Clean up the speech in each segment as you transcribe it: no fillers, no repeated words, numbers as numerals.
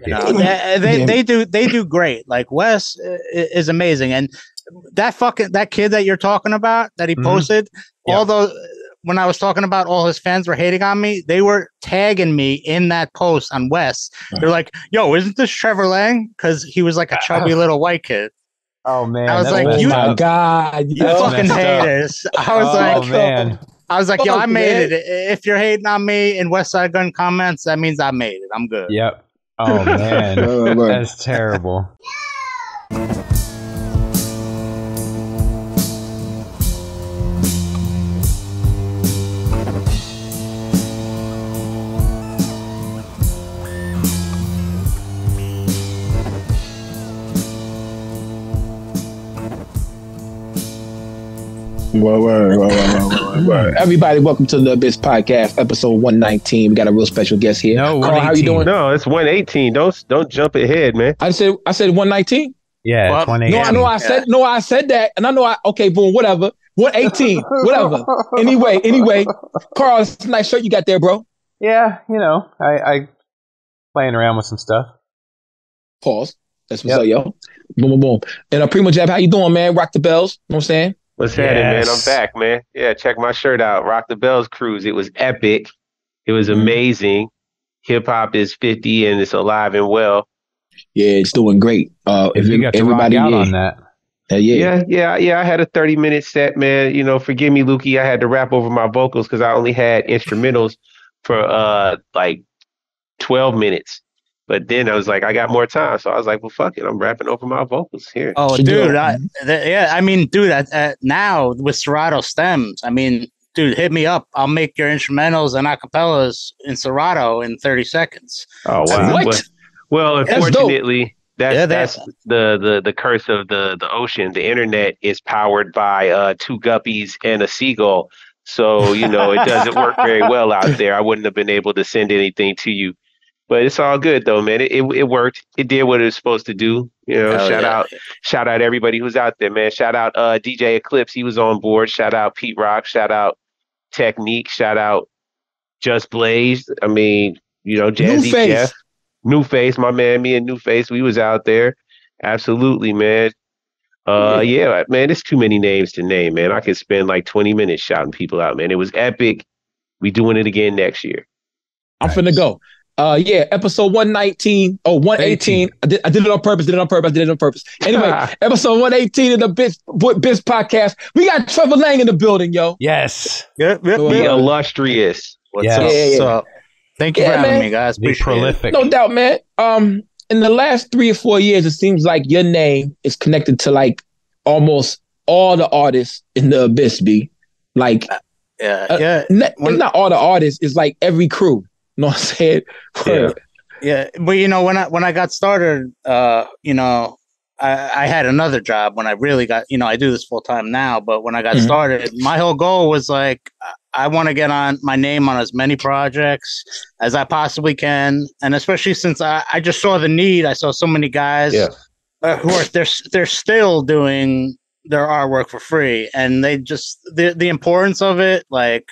You know, they do great. Like Wes is amazing, and that kid that you're talking about that he posted, all those. When I was talking about all his fans were hating on me, they were tagging me in that post on Wes. They're like, "Yo, isn't this Trevor Lang?" Because he was like a chubby little white kid. Oh man, I was like, "Oh my god, you fucking haters!" I was like, "Yo, I made it. If you're hating on me in West Side Gun comments, that means I made it. I'm good." Yep. Oh man, that's terrible. Word. Everybody, welcome to the Abyss Podcast, episode 119. We got a real special guest here. No, Carl, how you doing? No, it's 118. Don't jump ahead, man. I said 119. Yeah, well, 118. I said that, and I know okay, boom, whatever. 118, whatever. Anyway, Carl, it's a nice shirt you got there, bro. Yeah, you know, I playing around with some stuff. Pause. That's what's up, yo. Boom. And Primo Jab, how you doing, man? Rock the bells. You know what I'm saying? What's happening, man? I'm back, man. Yeah, check my shirt out. Rock the Bells cruise. It was epic. It was amazing. Hip hop is 50 and it's alive and well. Yeah, it's doing great. If you got to rock out on that. Yeah. I had a 30-minute set, man. You know, forgive me, Lukey. I had to rap over my vocals because I only had instrumentals for like 12 minutes. But then I was like, I got more time. So I was like, well, fuck it. I'm rapping over my vocals here. Oh, dude. Now with Serato stems, I mean, dude, hit me up. I'll make your instrumentals and acapellas in Serato in 30 seconds. Oh, wow. What? Well, unfortunately, that's the curse of the ocean. The internet is powered by 2 guppies and a seagull. So, you know, it doesn't work very well out there. I wouldn't have been able to send anything to you. But it's all good though, man. It worked. It did what it was supposed to do. You know, shout out everybody who's out there, man. Shout out DJ Eclipse, he was on board. Shout out Pete Rock. Shout out Technique. Shout out Just Blaze. I mean, you know, Jazzy Jeff, New Face, my man. Me and New Face, we was out there. Absolutely, man. Yeah, man. There's too many names to name, man. I could spend like 20 minutes shouting people out, man. It was epic. We doing it again next year. I'm finna go. Episode 119. Oh, 118. I did it on purpose. Anyway, episode 118 of the Biz Podcast. We got Trevor Lang in the building, yo. Yes. The illustrious. What's up? Thank you for having me, guys. Be prolific. No doubt, man. In the last 3 or 4 years, it seems like your name is connected to like almost all the artists in the Abyss, B. Like, not all the artists, it's like every crew. You know what I'm saying? Yeah. But you know, when I got started, you know, I had another job when I really got, you know, I do this full time now, but when I got started, my whole goal was like, I want to get on my name on as many projects as I possibly can. And especially since I just saw the need, I saw so many guys who are, they're still doing their artwork for free. And they just, the importance of it, like,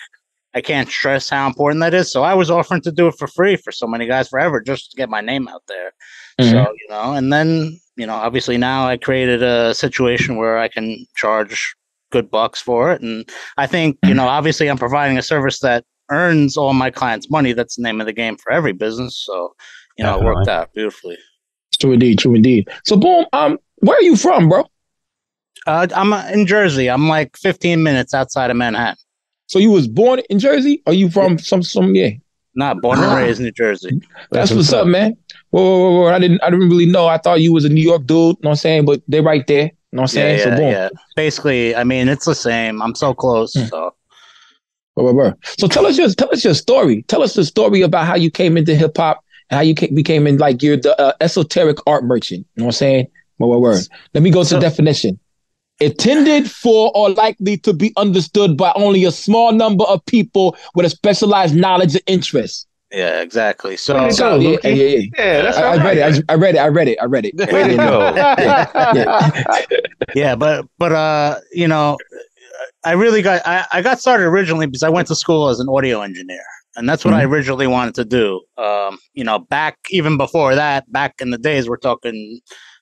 I can't stress how important that is. So I was offering to do it for free for so many guys forever just to get my name out there. So, you know, and then, you know, obviously now I created a situation where I can charge good bucks for it. And I think, you know, obviously I'm providing a service that earns all my clients money. That's the name of the game for every business. So, you know, it worked out beautifully. True indeed. So, boom, where are you from, bro? I'm in Jersey. I'm like 15 minutes outside of Manhattan. So you was born in Jersey, or you from some? Not born and raised in New Jersey. That's what's up, man. Whoa. I didn't really know. I thought you was a New York dude. You know what I'm saying? But they're right there. You know what I'm saying? Yeah, so boom. Yeah. Basically, I mean, it's the same. I'm so close. So. So tell us your story. Tell us the story about how you came into hip hop and how you became in like you're the esoteric art merchant. You know what I'm saying? Word. Let me go to the definition. Intended for or likely to be understood by only a small number of people with a specialized knowledge and interest. Yeah, exactly. So, that's I read it. Way to go. Yeah, but you know, I got started originally because I went to school as an audio engineer, And that's what I originally wanted to do. You know, back even before that, back in the days, we're talking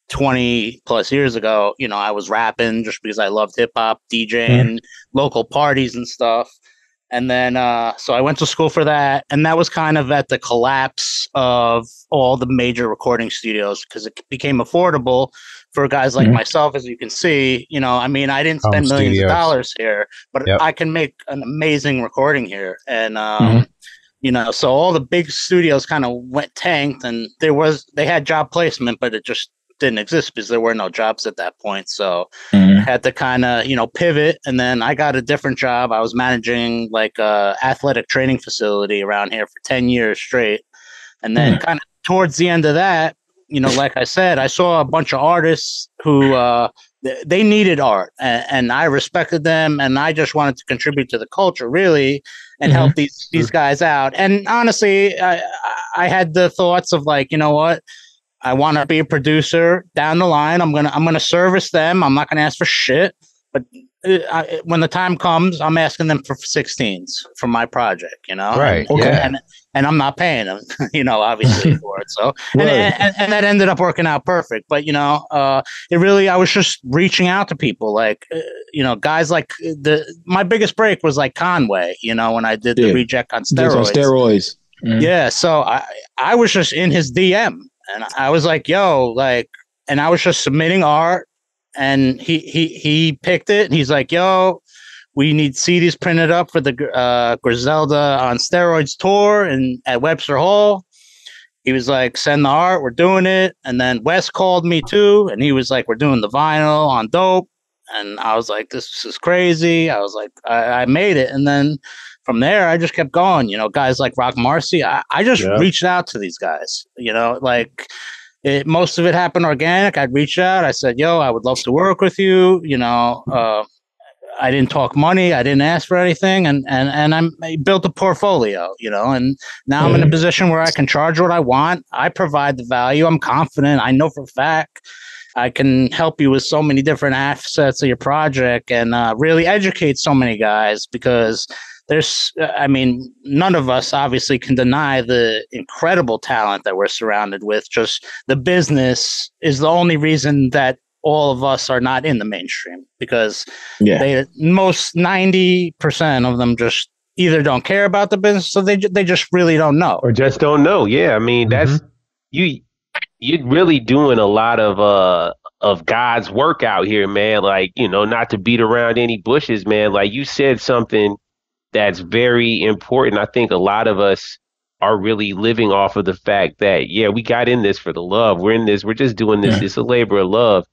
20 plus years ago, you know, I was rapping just because I loved hip hop, DJing, local parties and stuff. And then, so I went to school for that. And that was kind of at the collapse of all the major recording studios because it became affordable for guys like myself, as you can see. You know, I mean, I didn't spend millions of dollars here, but I can make an amazing recording here. And, you know, so all the big studios kind of went tanked, and they had job placement, but it just didn't exist because there were no jobs at that point. So I had to kind of, you know, pivot. And then I got a different job. I was managing like a athletic training facility around here for 10 years straight. And then kind of towards the end of that, you know, like I said, I saw a bunch of artists who they needed art, and I respected them, and I just wanted to contribute to the culture really and help these guys out. And honestly, I had the thoughts of like, you know what, I want to be a producer down the line. I'm gonna service them. I'm not gonna ask for shit, but when the time comes, I'm asking them for 16s for my project, you know? Right. And I'm not paying them, you know, obviously for it. So, and that ended up working out perfect. But, you know, I was just reaching out to people like, you know, guys like my biggest break was like Conway, you know, when I did the Reject on Steroids. Yeah. So I was just in his DM and I was like, yo, like, and I was just submitting art. And he picked it, and he's like, "Yo, we need CDs printed up for the Griselda on Steroids tour and at Webster Hall." He was like, "Send the art, we're doing it." And then Wes called me too, and he was like, "We're doing the vinyl on Dope." And I was like, "This is crazy." I was like, I made it, and then from there, I just kept going. You know, guys like Rock Marcy, I just reached out to these guys. You know, like. Most of it happened organic. I'd reach out. I said, yo, I would love to work with you. You know, I didn't talk money. I didn't ask for anything. And I built a portfolio, you know, and now I'm in a position where I can charge what I want. I provide the value. I'm confident. I know for a fact I can help you with so many different assets of your project and really educate so many guys because I mean, none of us obviously can deny the incredible talent that we're surrounded with. Just the business is the only reason that all of us are not in the mainstream because most 90% of them just either don't care about the business or they just really don't know. Or just don't know. Yeah. I mean, that's you're really doing a lot of God's work out here, man. Like, you know, not to beat around any bushes, man. Like you said something that's very important. I think a lot of us are really living off of the fact that, we got in this for the love. We're in this. We're just doing this. It's a labor of love.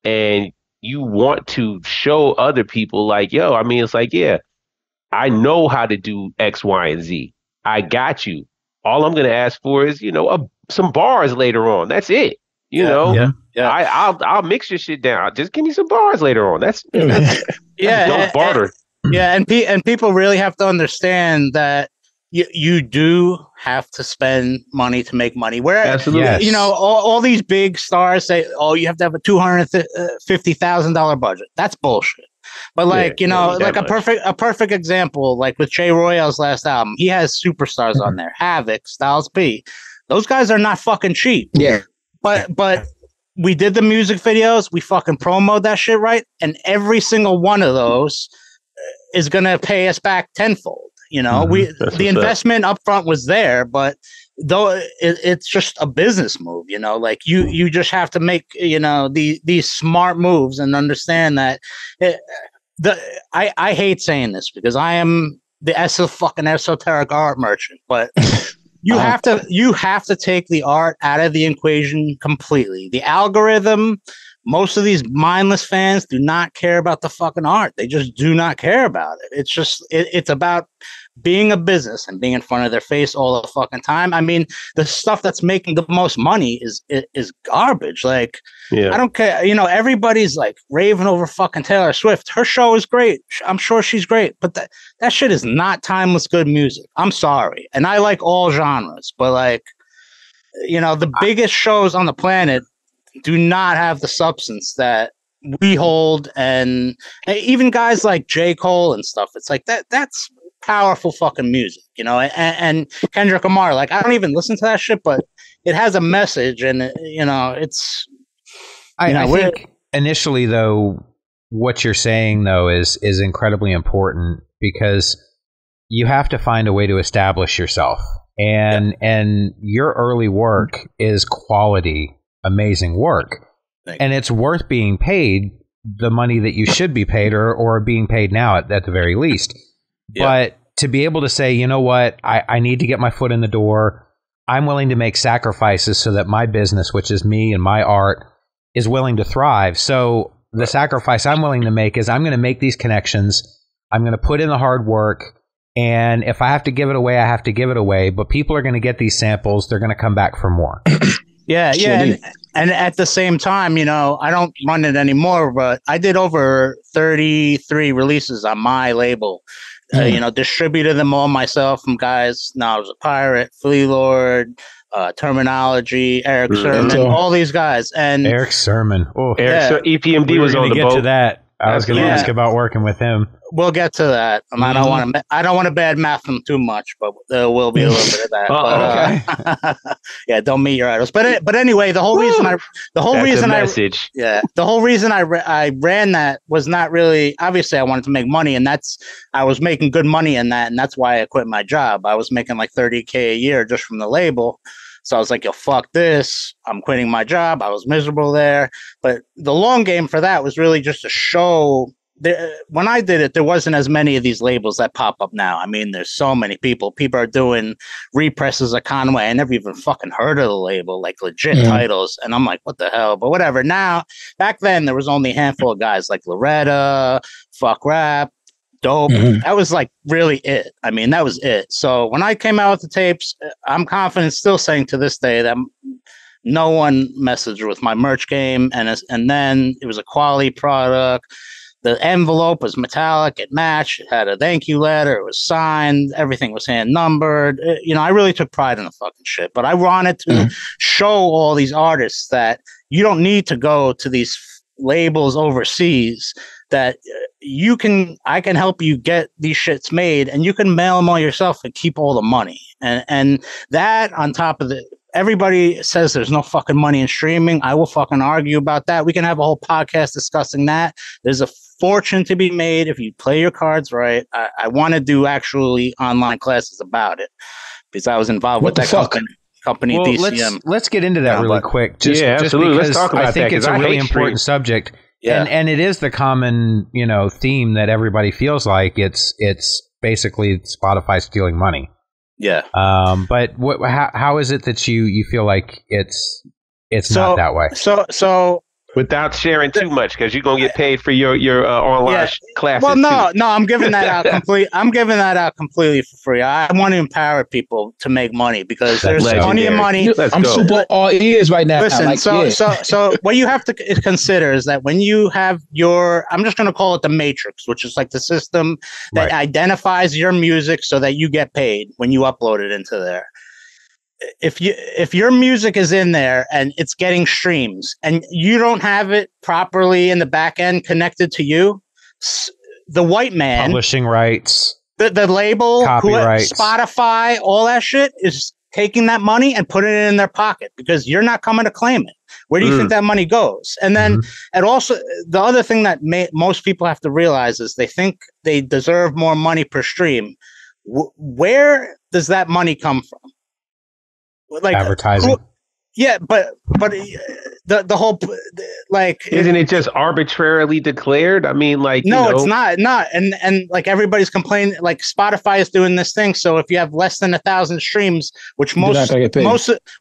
And you want to show other people like, yo, I mean, it's like, I know how to do X, Y, and Z. I got you. All I'm going to ask for is, you know, some bars later on. That's it. You know, I'll mix your shit down. Just give me some bars later on. That's don't barter. Yeah, and people really have to understand that you do have to spend money to make money. Where you know all these big stars say, "Oh, you have to have a $250,000 budget." That's bullshit. But like you know, like a perfect example, like with Che Royale's last album, he has superstars on there: Havoc, Styles P. Those guys are not fucking cheap. Yeah, but we did the music videos, we fucking promoted that shit right, and every single one of those is going to pay us back tenfold. You know, the investment up front was there, but though it's just a business move, you know, like you just have to make, you know, these smart moves and understand that I hate saying this because I am the fucking esoteric art merchant, but you have to take the art out of the equation completely. The algorithm, most of these mindless fans do not care about the fucking art. They just do not care about it. It's just, it's about being a business and being in front of their face all the fucking time. I mean, the stuff that's making the most money is garbage. Like, I don't care. You know, everybody's like raving over fucking Taylor Swift. Her show is great. I'm sure she's great, but that shit is not timeless good music. I'm sorry. And I like all genres, but like, you know, the biggest shows on the planet do not have the substance that we hold, and even guys like J. Cole and stuff. It's like that's powerful fucking music, you know. And Kendrick Lamar, like I don't even listen to that shit, but it has a message, and you know, it's. I think initially, though, what you're saying though is incredibly important because you have to find a way to establish yourself, and your early work is quality, amazing work, and it's worth being paid the money that you should be paid or being paid now at the very least. But to be able to say, you know what, I need to get my foot in the door. I'm willing to make sacrifices so that my business, which is me and my art, is willing to thrive. So the sacrifice I'm willing to make is I'm going to make these connections. I'm going to put in the hard work. And if I have to give it away, I have to give it away. But people are going to get these samples. They're going to come back for more. Yeah. And at the same time, you know, I don't run it anymore, but I did over 33 releases on my label. You know, distributed them all myself from guys. Now I was a Pirate, Flea Lord, Terminology, Eric Sermon, all these guys. And Eric Sermon. Oh, EPMD was on the boat. To that. I was going to ask about working with him. We'll get to that. I don't want to bad mouth them too much, but there will be a little bit of that. But, yeah, don't meet your idols. But anyway, the whole reason I ran that was not really, obviously I wanted to make money, and I was making good money in that, and that's why I quit my job. I was making like $30K a year just from the label. So I was like, yo, fuck this. I'm quitting my job. I was miserable there. But the long game for that was really just to show. When I did it, there wasn't as many of these labels that pop up now. I mean, there's so many people. People are doing represses of Conway. I never even fucking heard of the label, like legit titles. And I'm like, what the hell? But whatever. Now, back then, there was only a handful of guys like Loretta, Fuck Rap, Dope. That was like really it. I mean, that was it. So when I came out with the tapes, I'm confident, still saying to this day that no one messaged with my merch game, and then it was a quality product. The envelope was metallic. It matched. It had a thank you letter. It was signed. Everything was hand numbered. You know, I really took pride in the fucking shit. But I wanted to show all these artists that you don't need to go to these labels overseas, that I can help you get these shits made, and you can mail them all yourself and keep all the money. And that on top of everybody says there's no fucking money in streaming. I will fucking argue about that. We can have a whole podcast discussing that. There's a fortune to be made if you play your cards right. I want to do actually online classes about it because I was involved with that company well, DCM. Let's get into that really quick. Absolutely. Let's talk about I think it's a really important subject. Yeah. And it is the common, you know, theme that everybody feels like it's basically Spotify stealing money. Yeah. But how is it that you feel like it's not that way? So without sharing too much, because you're gonna get paid for your online classes. Well, no, I'm giving that out completely for free. I want to empower people to make money because there's plenty of money. I'm super all ears right now. Listen, so what you have to consider is that when you have I'm just going to call it the matrix, which is like the system that identifies your music so that you get paid when you upload it into there. If your music is in there and it's getting streams and you don't have it properly in the back end connected to you, the white man, publishing rights, the label, Spotify, all that shit is taking that money and putting it in their pocket because you're not coming to claim it. Where do you think that money goes? And then, and also the other thing that most people have to realize is they think they deserve more money per stream. Where does that money come from? Like advertising. But the whole isn't it just arbitrarily declared? I mean, like it's not and like everybody's complaining, like Spotify is doing this thing. So if you have less than 1,000 streams, which most of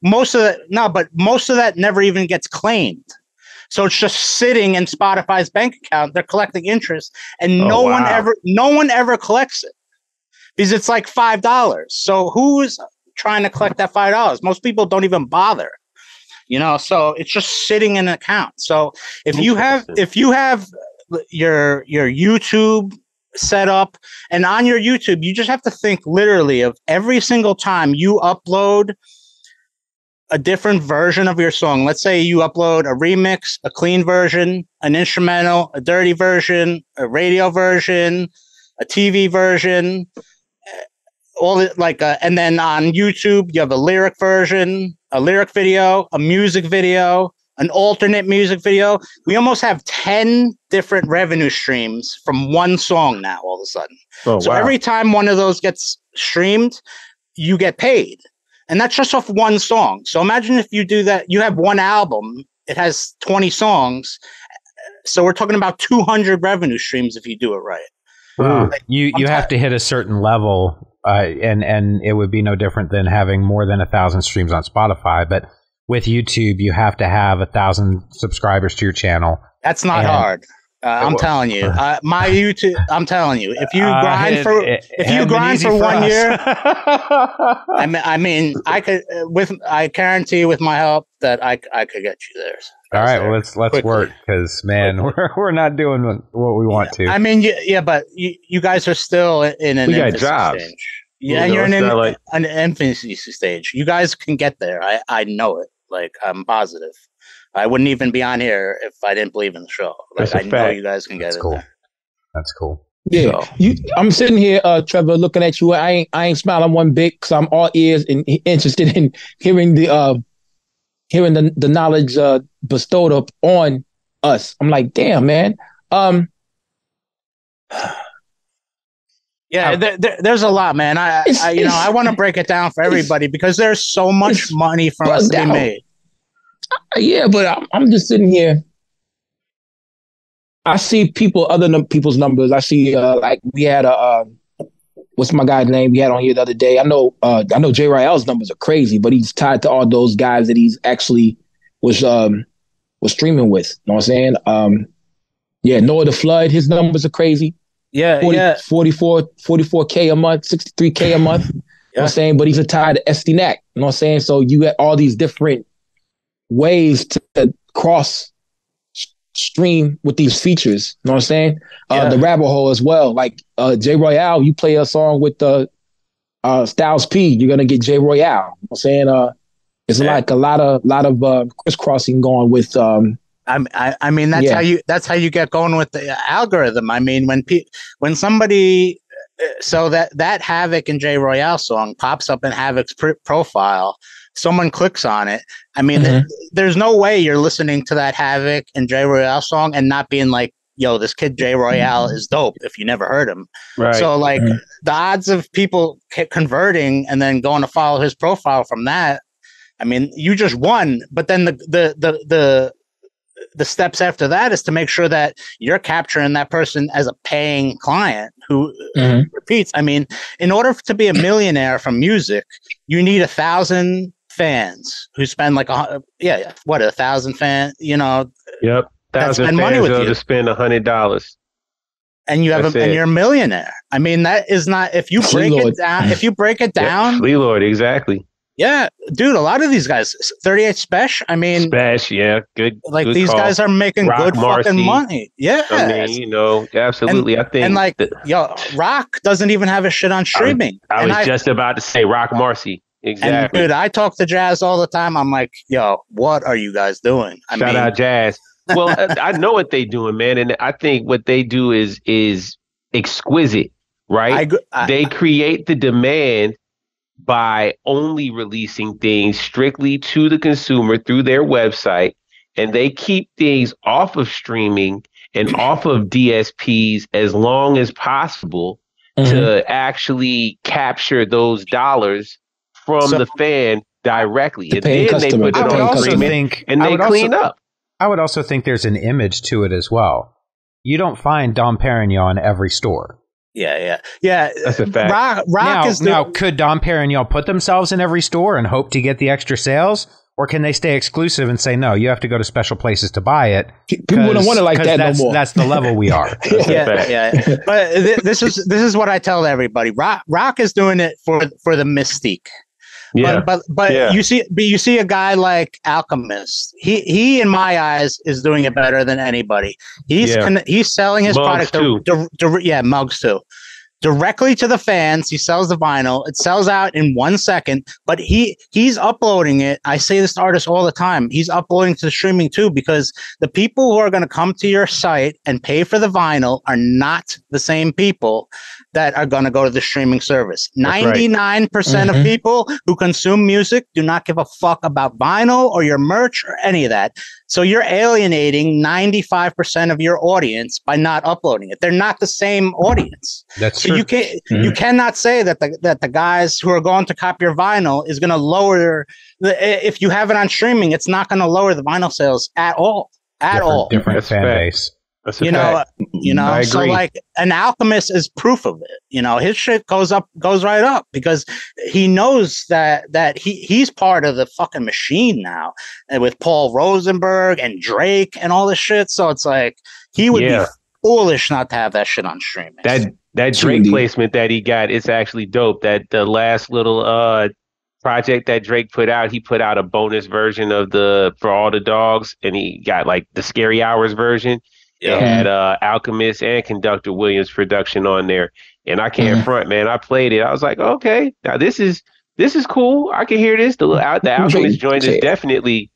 that never even gets claimed. So it's just sitting in Spotify's bank account. They're collecting interest, and no one ever collects it because it's like $5. So who's trying to collect that $5? Most people don't even bother, you know, so it's just sitting in an account. So if you have your YouTube set up, and on your YouTube, you just have to think literally of every single time you upload a different version of your song. Let's say you upload a remix, a clean version, an instrumental, a dirty version, a radio version, a TV version, and then on YouTube you have a lyric version, a lyric video, a music video, an alternate music video. We almost have 10 different revenue streams from one song now all of a sudden. So every time one of those gets streamed, you get paid. And that's just off one song. So imagine if you do that, you have one album, it has 20 songs. So we're talking about 200 revenue streams if you do it right. You have to hit a certain level, and it would be no different than having more than 1,000 streams on Spotify. But with YouTube, you have to have 1,000 subscribers to your channel. That's not hard. I'm telling you, my YouTube. I'm telling you, if you grind for 1 year, I mean, I guarantee you with my help that I could get you there. All right, well let's work, because man, we're not doing what we want to. I mean, but you guys are still in an infancy stage. Yeah, and you're in an infancy stage. You guys can get there. I know it. Like, I'm positive. I wouldn't even be on here if I didn't believe in the show. Like, I know you guys can get it there. That's cool. Yeah, I'm sitting here, Trevor, looking at you. I ain't smiling one bit, because I'm all ears and interested in hearing the knowledge bestowed up on us. I'm like, damn, man. Yeah, there's a lot, man. I want to break it down for everybody, because there's so much money from us to be made. Yeah, but I'm just sitting here. I see other people's numbers. I see, like, we had what's my guy's name we had on here the other day? I know J. Rael's numbers are crazy, but he's tied to all those guys that he's actually was streaming with. You know what I'm saying? Noah the Flood, his numbers are crazy. Yeah, 44K a month, 63K a month. You know what I'm saying? But he's tied to SDNAC. You know what I'm saying? So you get all these different ways to cross stream with these features. You know what I'm saying? The rabbit hole as well. Like J. Royale, you play a song with Styles P, you're gonna get J. Royale. You know what I'm saying? It's like a lot of crisscrossing going with I mean that's how you get going with the algorithm. I mean, when somebody that Havoc and J. Royale song pops up in Havoc's profile, someone clicks on it. I mean, there's no way you're listening to that Havoc and J. Royale song and not being like, yo, this kid J. Royale is dope if you never heard him. Right. So like the odds of people converting and then going to follow his profile from that, I mean, you just won. But then the steps after that is to make sure that you're capturing that person as a paying client who repeats. I mean, in order to be a millionaire from music, you need 1,000 fans who spend like 1,000 fans, you know. Yep. 1,000 fans money with you to spend $100. And you have and you're a millionaire. I mean, that is not, if you break it down. Flea Lord, exactly. Yeah, dude, a lot of these guys, 38 Spesh, I mean... Spesh, yeah, good. Like, good these call. guys are making Rock good Marcy. fucking money. Yeah. I mean, you know, absolutely. I think... And, like, Rock doesn't even have a shit on streaming. I was just about to say Rock Marcy. Exactly. And, dude, I talk to Jazz all the time. I'm like, yo, what are you guys doing? Shout out Jazz. Well, I know what they doing, man. And I think what they do is exquisite, right? They create the demand by only releasing things strictly to the consumer through their website, and they keep things off of streaming and off of DSPs as long as possible to actually capture those dollars from the fan directly. And then they put it on streaming and they clean up. I would also think there's an image to it as well. You don't find Dom Perignon in every store. Yeah. That's a fact. Now, could Dom Perignon put themselves in every store and hope to get the extra sales? Or can they stay exclusive and say, no, you have to go to special places to buy it? People don't want it like that no more. That's the level we are. Yeah. But this is what I tell everybody. Rock is doing it for the mystique. Yeah. But you see a guy like Alchemist. He in my eyes is doing it better than anybody. He's selling his Mugs product to Mugs too. directly to the fans. He sells the vinyl. It sells out in 1 second, but he's uploading it. I say this to artists all the time. He's uploading to the streaming too, because the people who are going to come to your site and pay for the vinyl are not the same people that are going to go to the streaming service. 99% of people who consume music do not give a fuck about vinyl or your merch or any of that. So you're alienating 95% of your audience by not uploading it. They're not the same audience. That's so true. You cannot say that the guys who are going to copy your vinyl is going to lower if you have it on streaming, it's not going to lower the vinyl sales at all. Different fan base. That's a fact. So like an Alchemist is proof of it. His shit goes right up because he knows that he's part of the fucking machine now, and with Paul Rosenberg and Drake and all this shit. So it's like he would be foolish not to have that shit on streaming. That Drake placement that he got, it's actually dope. That the last little project that Drake put out, he put out a bonus version of For All the Dogs, and he got like the Scary Hours version. It had Alchemist and Conductor Williams production on there. And I can't front, man. I played it. I was like, okay, now this is cool. I can hear this. The Alchemist joint is definitely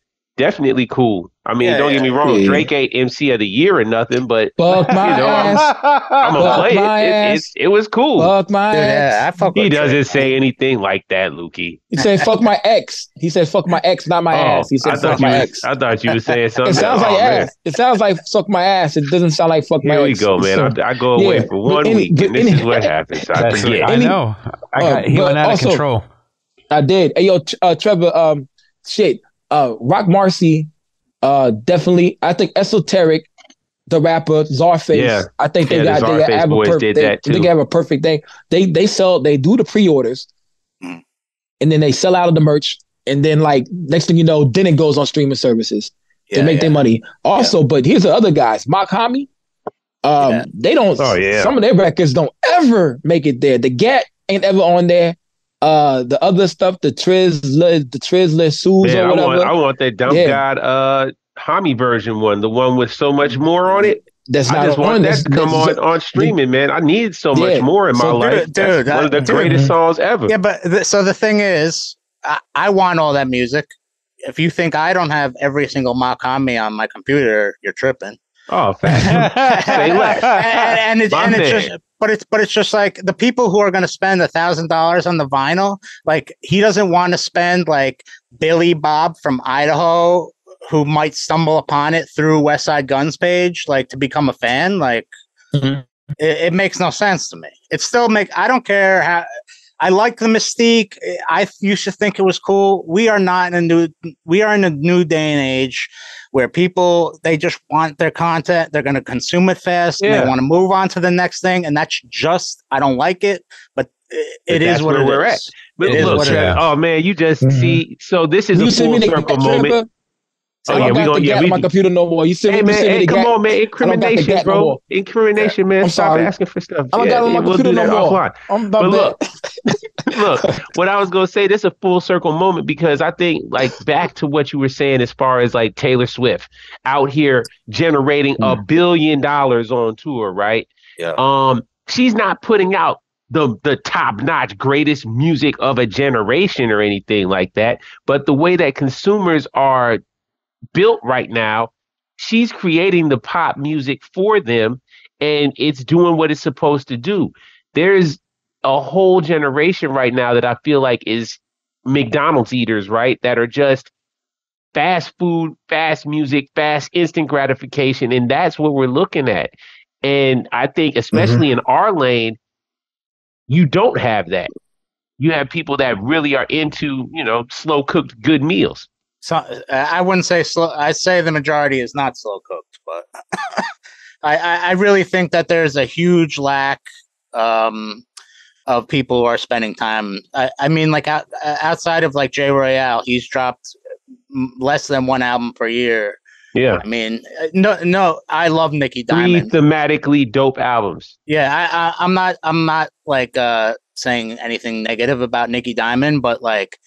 cool. I mean, don't get me wrong. Drake ain't MC of the year or nothing, but fuck my ass. I'm gonna play it. It was cool. Fuck my ass. He doesn't say anything like that, Lukey. He said fuck my ex. He said fuck my ex, not my ass. He said fuck my ex. I thought you were saying something. It sounds like ass. It sounds like suck my ass. It doesn't sound like fuck my ex. Here we go, man. I go away for 1 week, and this is what happens. I forget. I know. He went out of control. I did. Hey, yo, Trevor, Rock Marcy, definitely. I think Esoteric, the rapper, Czarface. I think they have a perfect thing. They do the pre-orders, and then they sell out of the merch, and then like next thing you know, then it goes on streaming services to make their money. Also, but here's the other guys, Mock Hami. They don't. Some of their records don't ever make it there. The Gat ain't ever on there. The other stuff, the Trizler Sues or whatever. I want that Dump God Hami version one, the one with so much more on it. That's not I just want that to come on streaming, man. I need so much more in my life. Dude, one of the greatest songs ever. Yeah, but so the thing is, I want all that music. If you think I don't have every single Mock Hami on my computer, you're tripping. Oh, fact. Say less. and it's just. But it's just like the people who are going to spend $1,000 on the vinyl. Like he doesn't want to spend like Billy Bob from Idaho, who might stumble upon it through West Side Gun's page, like to become a fan. Like it makes no sense to me. I don't care how. I like the mystique. I used to think it was cool. We are in a new day and age where people, they just want their content. They're going to consume it fast. And they want to move on to the next thing. And that's just, I don't like it, but it is what we're at. But look, oh man, you just see. So this is a full circle moment. Oh yeah, we gonna get on my computer no more. You see me? Hey, come on, man! Incrimination, bro. Incrimination, man. Stop asking for stuff. I don't got on my computer no more. But look. What I was gonna say, this is a full circle moment because I think, like, back to what you were saying as far as like Taylor Swift out here generating $1 billion on tour, right? Yeah. She's not putting out the top-notch greatest music of a generation or anything like that, but the way that consumers are built right now, she's creating the pop music for them, and it's doing what it's supposed to do. There's a whole generation right now that I feel like is McDonald's eaters, right? That are just fast food, fast music, fast instant gratification, and that's what we're looking at. And I think, especially in our lane, you don't have that. You have people that really are into, slow cooked good meals. So I wouldn't say slow. I'd say the majority is not slow cooked, but I really think that there's a huge lack of people who are spending time. I mean, like outside of like Jay Royale, he's dropped less than one album per year. Yeah, I mean, no. I love Nicki Diamond. 3 thematically dope albums. Yeah, I'm not like saying anything negative about Nicki Diamond, but like.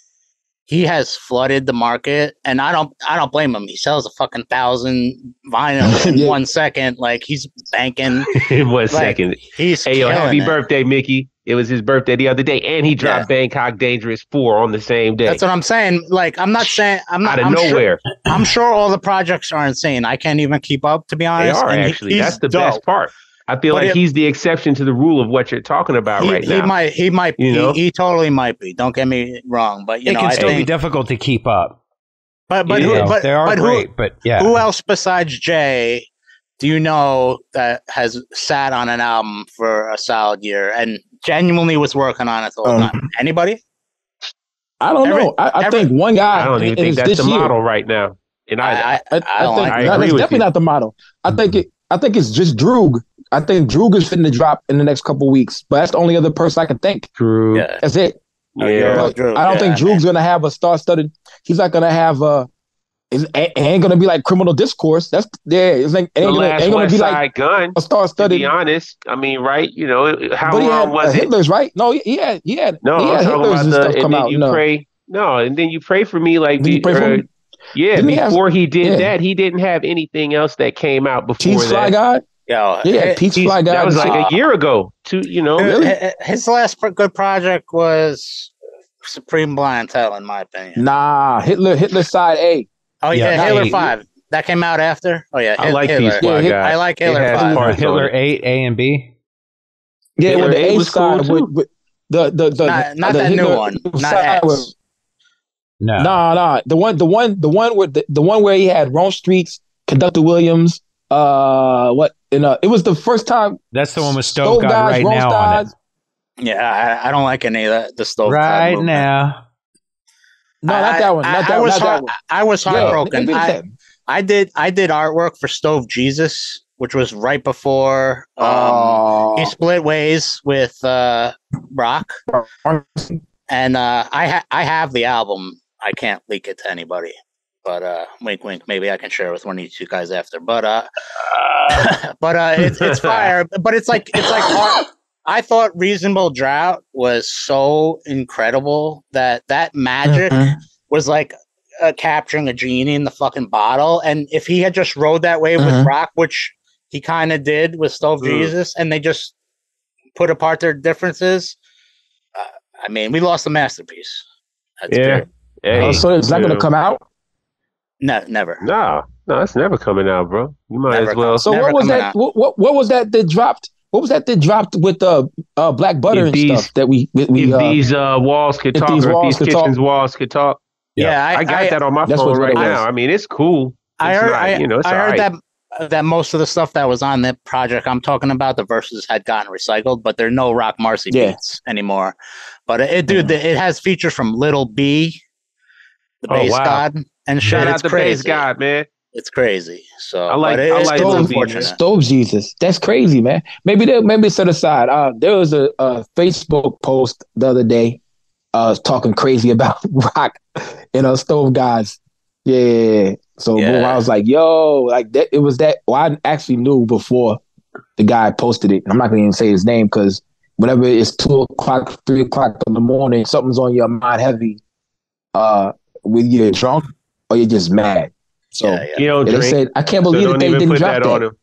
he has flooded the market, and I don't blame him. He sells a fucking 1,000 vinyl in 1 second. Like, he's banking in 1 second. He's happy birthday, Mickey. It was his birthday the other day, and he dropped Bangkok Dangerous 4 on the same day. That's what I'm saying. Like, I'm not out of nowhere. I'm sure all the projects are insane. I can't even keep up, to be honest. They are, actually. That's the best part. I feel like he's the exception to the rule of what you're talking about right now. He might he totally might be. Don't get me wrong, but it can still be difficult to keep up. But they are great. But yeah, who else besides Jay do you know that has sat on an album for a solid year and genuinely was working on it the whole time? Anybody? I don't know. I think one guy. I don't even think that's the model right now. And I think that's definitely not the model. I think it's just Droog. I think Droog is fitting to drop in the next couple weeks, but that's the only other person I can think. True. Yeah. That's it. Yeah. I don't think Droog's gonna have a star-studded. He's not gonna have it ain't gonna be like Criminal Discourse. That's It's like ain't gonna be like Gun, a star-studded. To be honest, I mean, right? You know, how but long was it? Hitler's, right? No, he had Hitler's and stuff come out. And then you pray for me, like before he did that, he didn't have anything else that came out before Peace that. Fly God. Peace Fly God. That was like a year ago. Really? His last good project was Supreme Blientele, in my opinion. Nah, Hitler Side A. Oh yeah, Hitler 5. That came out after. Oh yeah, I like Peace Fly God. I like Hitler 5. Hitler 8, A and B. Yeah, with the A side with the not that new one. Not X. No. The one where he had Rome Streets, Conductor Williams. It was the first time. That's the one with Stove God right now on it. Yeah, I don't like any of that. The Stove right God now. No, not that one. I was heartbroken. I did artwork for Stove Jesus, which was right before he split ways with Brock, and I have the album. I can't leak it to anybody. But wink, wink. Maybe I can share it with one of you two guys after. But it's fire. But it's like I thought Reasonable Drought was so incredible that magic was like capturing a genie in the fucking bottle. And if he had just rode that wave with Brock, which he kind of did with Stove Jesus, and they just put apart their differences, I mean, we lost a masterpiece. That's good. Hey, so it's not going to come out. No, never. No, it's never coming out, bro. You might as well. So what was that? What was that dropped? What was that dropped with Black Butter and stuff that we if these walls could talk, or if these kitchens walls could talk? Yeah, I got that on my phone right now. I mean, it's cool. I heard that most of the stuff that was on that project I'm talking about, the verses had gotten recycled, but there are no Rock Marcy beats anymore. But it has features from Little B, the bass god. And shit, it's the crazy. Bass God, man. It's crazy. So I like Stove Jesus. That's crazy, man. Maybe set aside. There was a Facebook post the other day talking crazy about Rock, Stove Gods. Yeah. So I was like, yo, like that. It was that. Well, I actually knew before the guy posted it. I'm not gonna even say his name because whenever it's 2 o'clock, 3 o'clock in the morning, something's on your mind heavy. When you're drunk or you're just mad. So they said, I can't believe that they didn't drop that.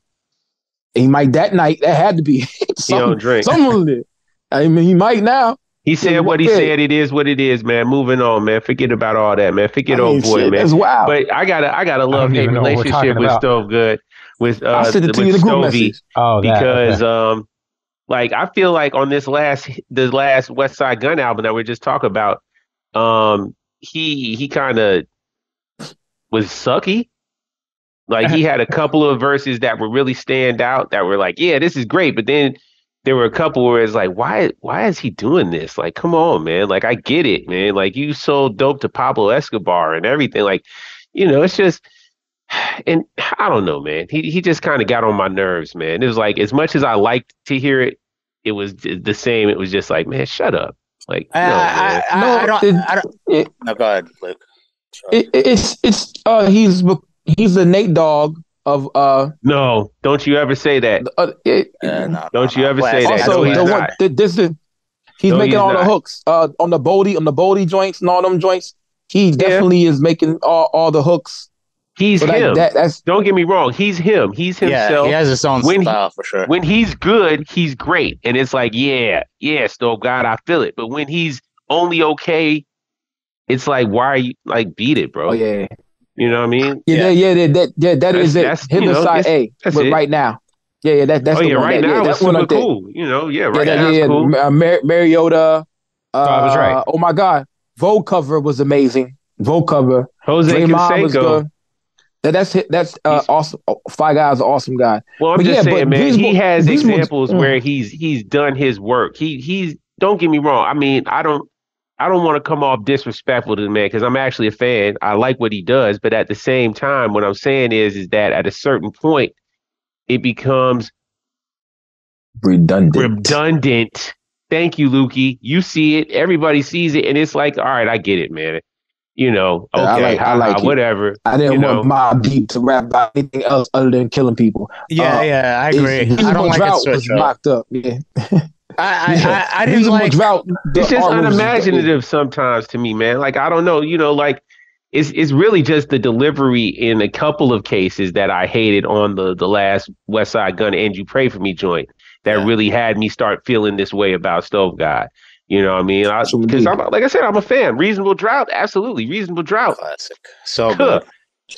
He might that night. That had to be. He don't drink. Someone did. I mean, he might now. He said what he said. It is what it is, man. Moving on, man. Forget about all that, man. Forget old boy, man. That's wild. But I got a love-hate relationship with Stove Good, with Stovey. Because like I feel like on the last West Side Gun album that we just talked about, he kind of was sucky. Like he had a couple of verses that were really stand out that were like, yeah, this is great. But then there were a couple where it's like, why is he doing this? Like, come on, man. Like, I get it, man. Like, you so dope to Pablo Escobar and everything. Like, it's just, and I don't know, man. He just kind of got on my nerves, man. It was like, as much as I liked to hear it, it was the same. It was just like, man, shut up. Like, I don't. No, go ahead, Luke. He's the Nate Dogg of No, don't you ever say that. Don't you ever say that. Also, no, he's making all the hooks on the Bodie joints and all them joints. he definitely is making all the hooks. He's him. That's don't get me wrong. He's him. He's himself. Yeah, he has his own style for sure. When he's good, he's great, and it's like, yeah, Stove God, I feel it. But when he's only okay, it's like, why are you like beat it, bro? Oh yeah, you know what I mean? That is it. Him and side A, but right now, that's the one. Right now it's super cool. Right now it's cool. Mariota. I was right. Oh my God, Vogue cover was amazing. Vogue cover. Jose Canseco was good. That's awesome. Five Guy's an awesome guy. Well, I'm just saying, man, he has examples where he's done his work. He's don't get me wrong. I mean, I don't want to come off disrespectful to the man because I'm actually a fan. I like what he does, but at the same time, what I'm saying is that at a certain point, it becomes redundant. Thank you, Lukey. You see it. Everybody sees it, and it's like, all right, I get it, man. Okay, I like whatever. I didn't want Mobb Deep to rap about anything else other than killing people. Yeah, I agree. I don't like Drought was locked up. Yeah. I didn't like Drought. It's just unimaginative sometimes to me, man. Like, I don't know, like it's really just the delivery in a couple of cases that I hated on the last West Side Gun and You Pray For Me joint that really had me start feeling this way about Stove God. You know what I mean? Because like I said, I'm a fan. Reasonable Drought, absolutely. Reasonable Drought. Classic. So good.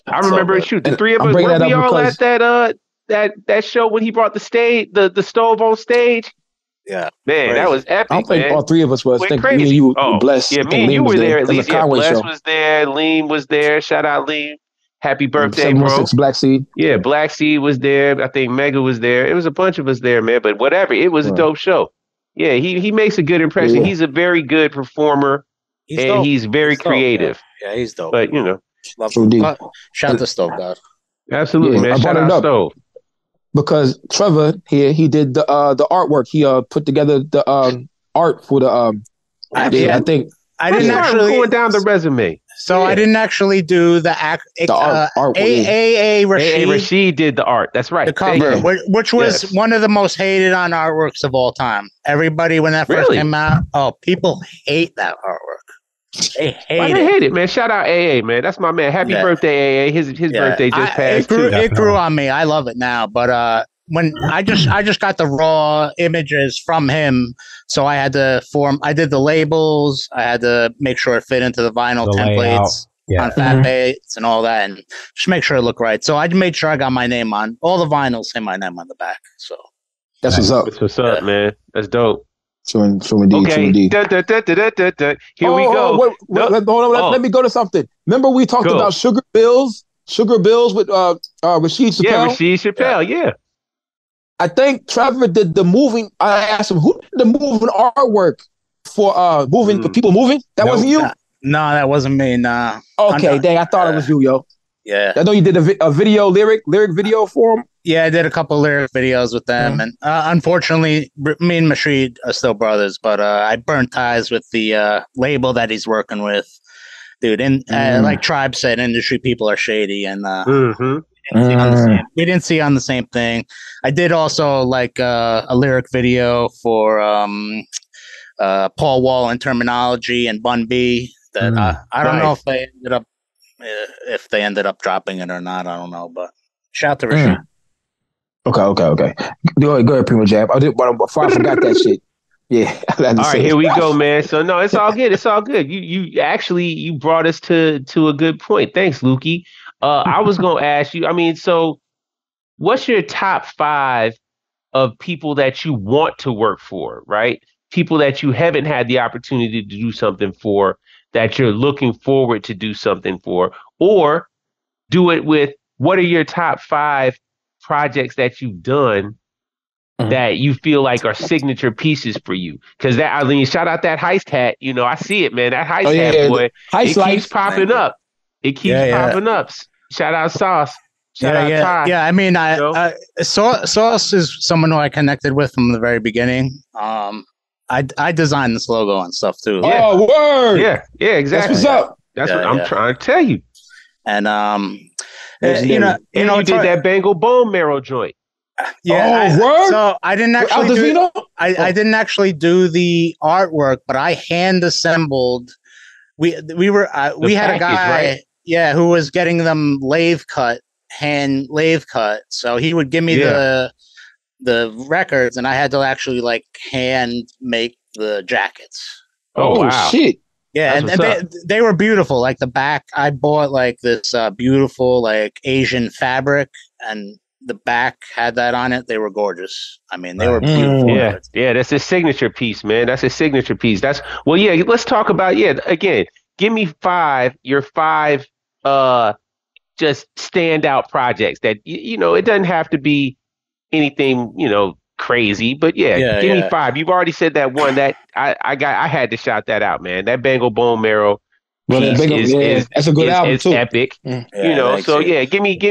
I remember the three of us, weren't we all at that show when he brought the stove on stage? Yeah. Man, that was epic. I don't think all three of us was. I think crazy. me and you were blessed. Yeah, me and you were there at least. Yeah, Bless was there. Lean was there. Shout out Lean. Happy birthday, bro. Black Seed. Yeah, Black Seed was there. I think Mega was there. It was a bunch of us there, man. But whatever. It was a dope show. Yeah, he makes a good impression. Yeah. He's a very good performer, and he's very creative. Yeah, he's dope. But, shout out to Stove God. Absolutely, man. Shout out Stove. Because Trevor here, he did the artwork. He put together the art for the I think I didn't actually going down the resume. So I didn't actually do the art. A Rashid did the art. That's right. The cover, which was one of the most hated on artworks of all time. Everybody, when that first came out, people hate that artwork. They hate it, man. Shout out AA, man. That's my man. Happy birthday, AA. His birthday just passed. It grew on me. I love it now, but when I just got the raw images from him, so I had to I did the labels, I had to make sure it fit into the vinyl templates on fat baits and all that, and just make sure it looked right. So I made sure I got my name on all the vinyls, say my name on the back. So that's what's up. That's what's up, man. That's dope. So indeed. Here we go. Let me go to something. Remember we talked about Sugar Bills with Rashid Chappelle? Yeah, Rashid Chappelle, yeah. I think Trevor did the moving. I asked him, who did the moving artwork for for people moving? That wasn't you? No, that wasn't me. Nah. Okay, dang, I thought it was you, yo. Yeah. I know you did a video, lyric video for him. Yeah, I did a couple lyric videos with them. And unfortunately, me and Mashid are still brothers, but I burned ties with the label that he's working with. Dude, and like Tribe said, industry people are shady, and we didn't see on the same thing. I did also like a lyric video for Paul Wall and Terminology and Bun B. That I don't know if they ended up dropping it or not. I don't know, but shout out to Rashid. Okay. Go ahead, Primo Jab. Before I forgot that shit. Yeah. All right, here we go, man. So no, it's all good. It's all good. You actually brought us to a good point. Thanks, Lukey. I was going to ask you, so what's your top 5 of people that you want to work for, right? People that you haven't had the opportunity to do something for, that you're looking forward to do something for, or do it with what are your top 5 projects that you've done that you feel like are signature pieces for you? Because shout out that heist hat. I see it, man. That heist hat, boy, it keeps popping up. It keeps popping up. Shout out Sauce. Shout out Ty. Yeah. Sauce is someone who I connected with from the very beginning. I designed this logo and stuff too. Oh, word! Yeah, exactly. That's what's up. That's what I'm trying to tell you. And you did that Bengal bone marrow joint. Yeah. Word? So I didn't actually I didn't actually do the artwork, but I hand assembled we had a guy, right? Yeah, who was getting them hand lathe cut. So he would give me the records, and I had to actually like hand make the jackets. Oh wow. Shit. Yeah, and they were beautiful. Like the back, I bought like this beautiful like Asian fabric, and the back had that on it. They were gorgeous. I mean, they were beautiful. Yeah, that's a signature piece, man. That's a signature piece. Let's talk about again. Give me your five just standout projects that it doesn't have to be anything crazy, but give me five. You've already said that one that I had to shout that out, man. That Bengal Bone Marrow piece that's a good album too. Epic. Give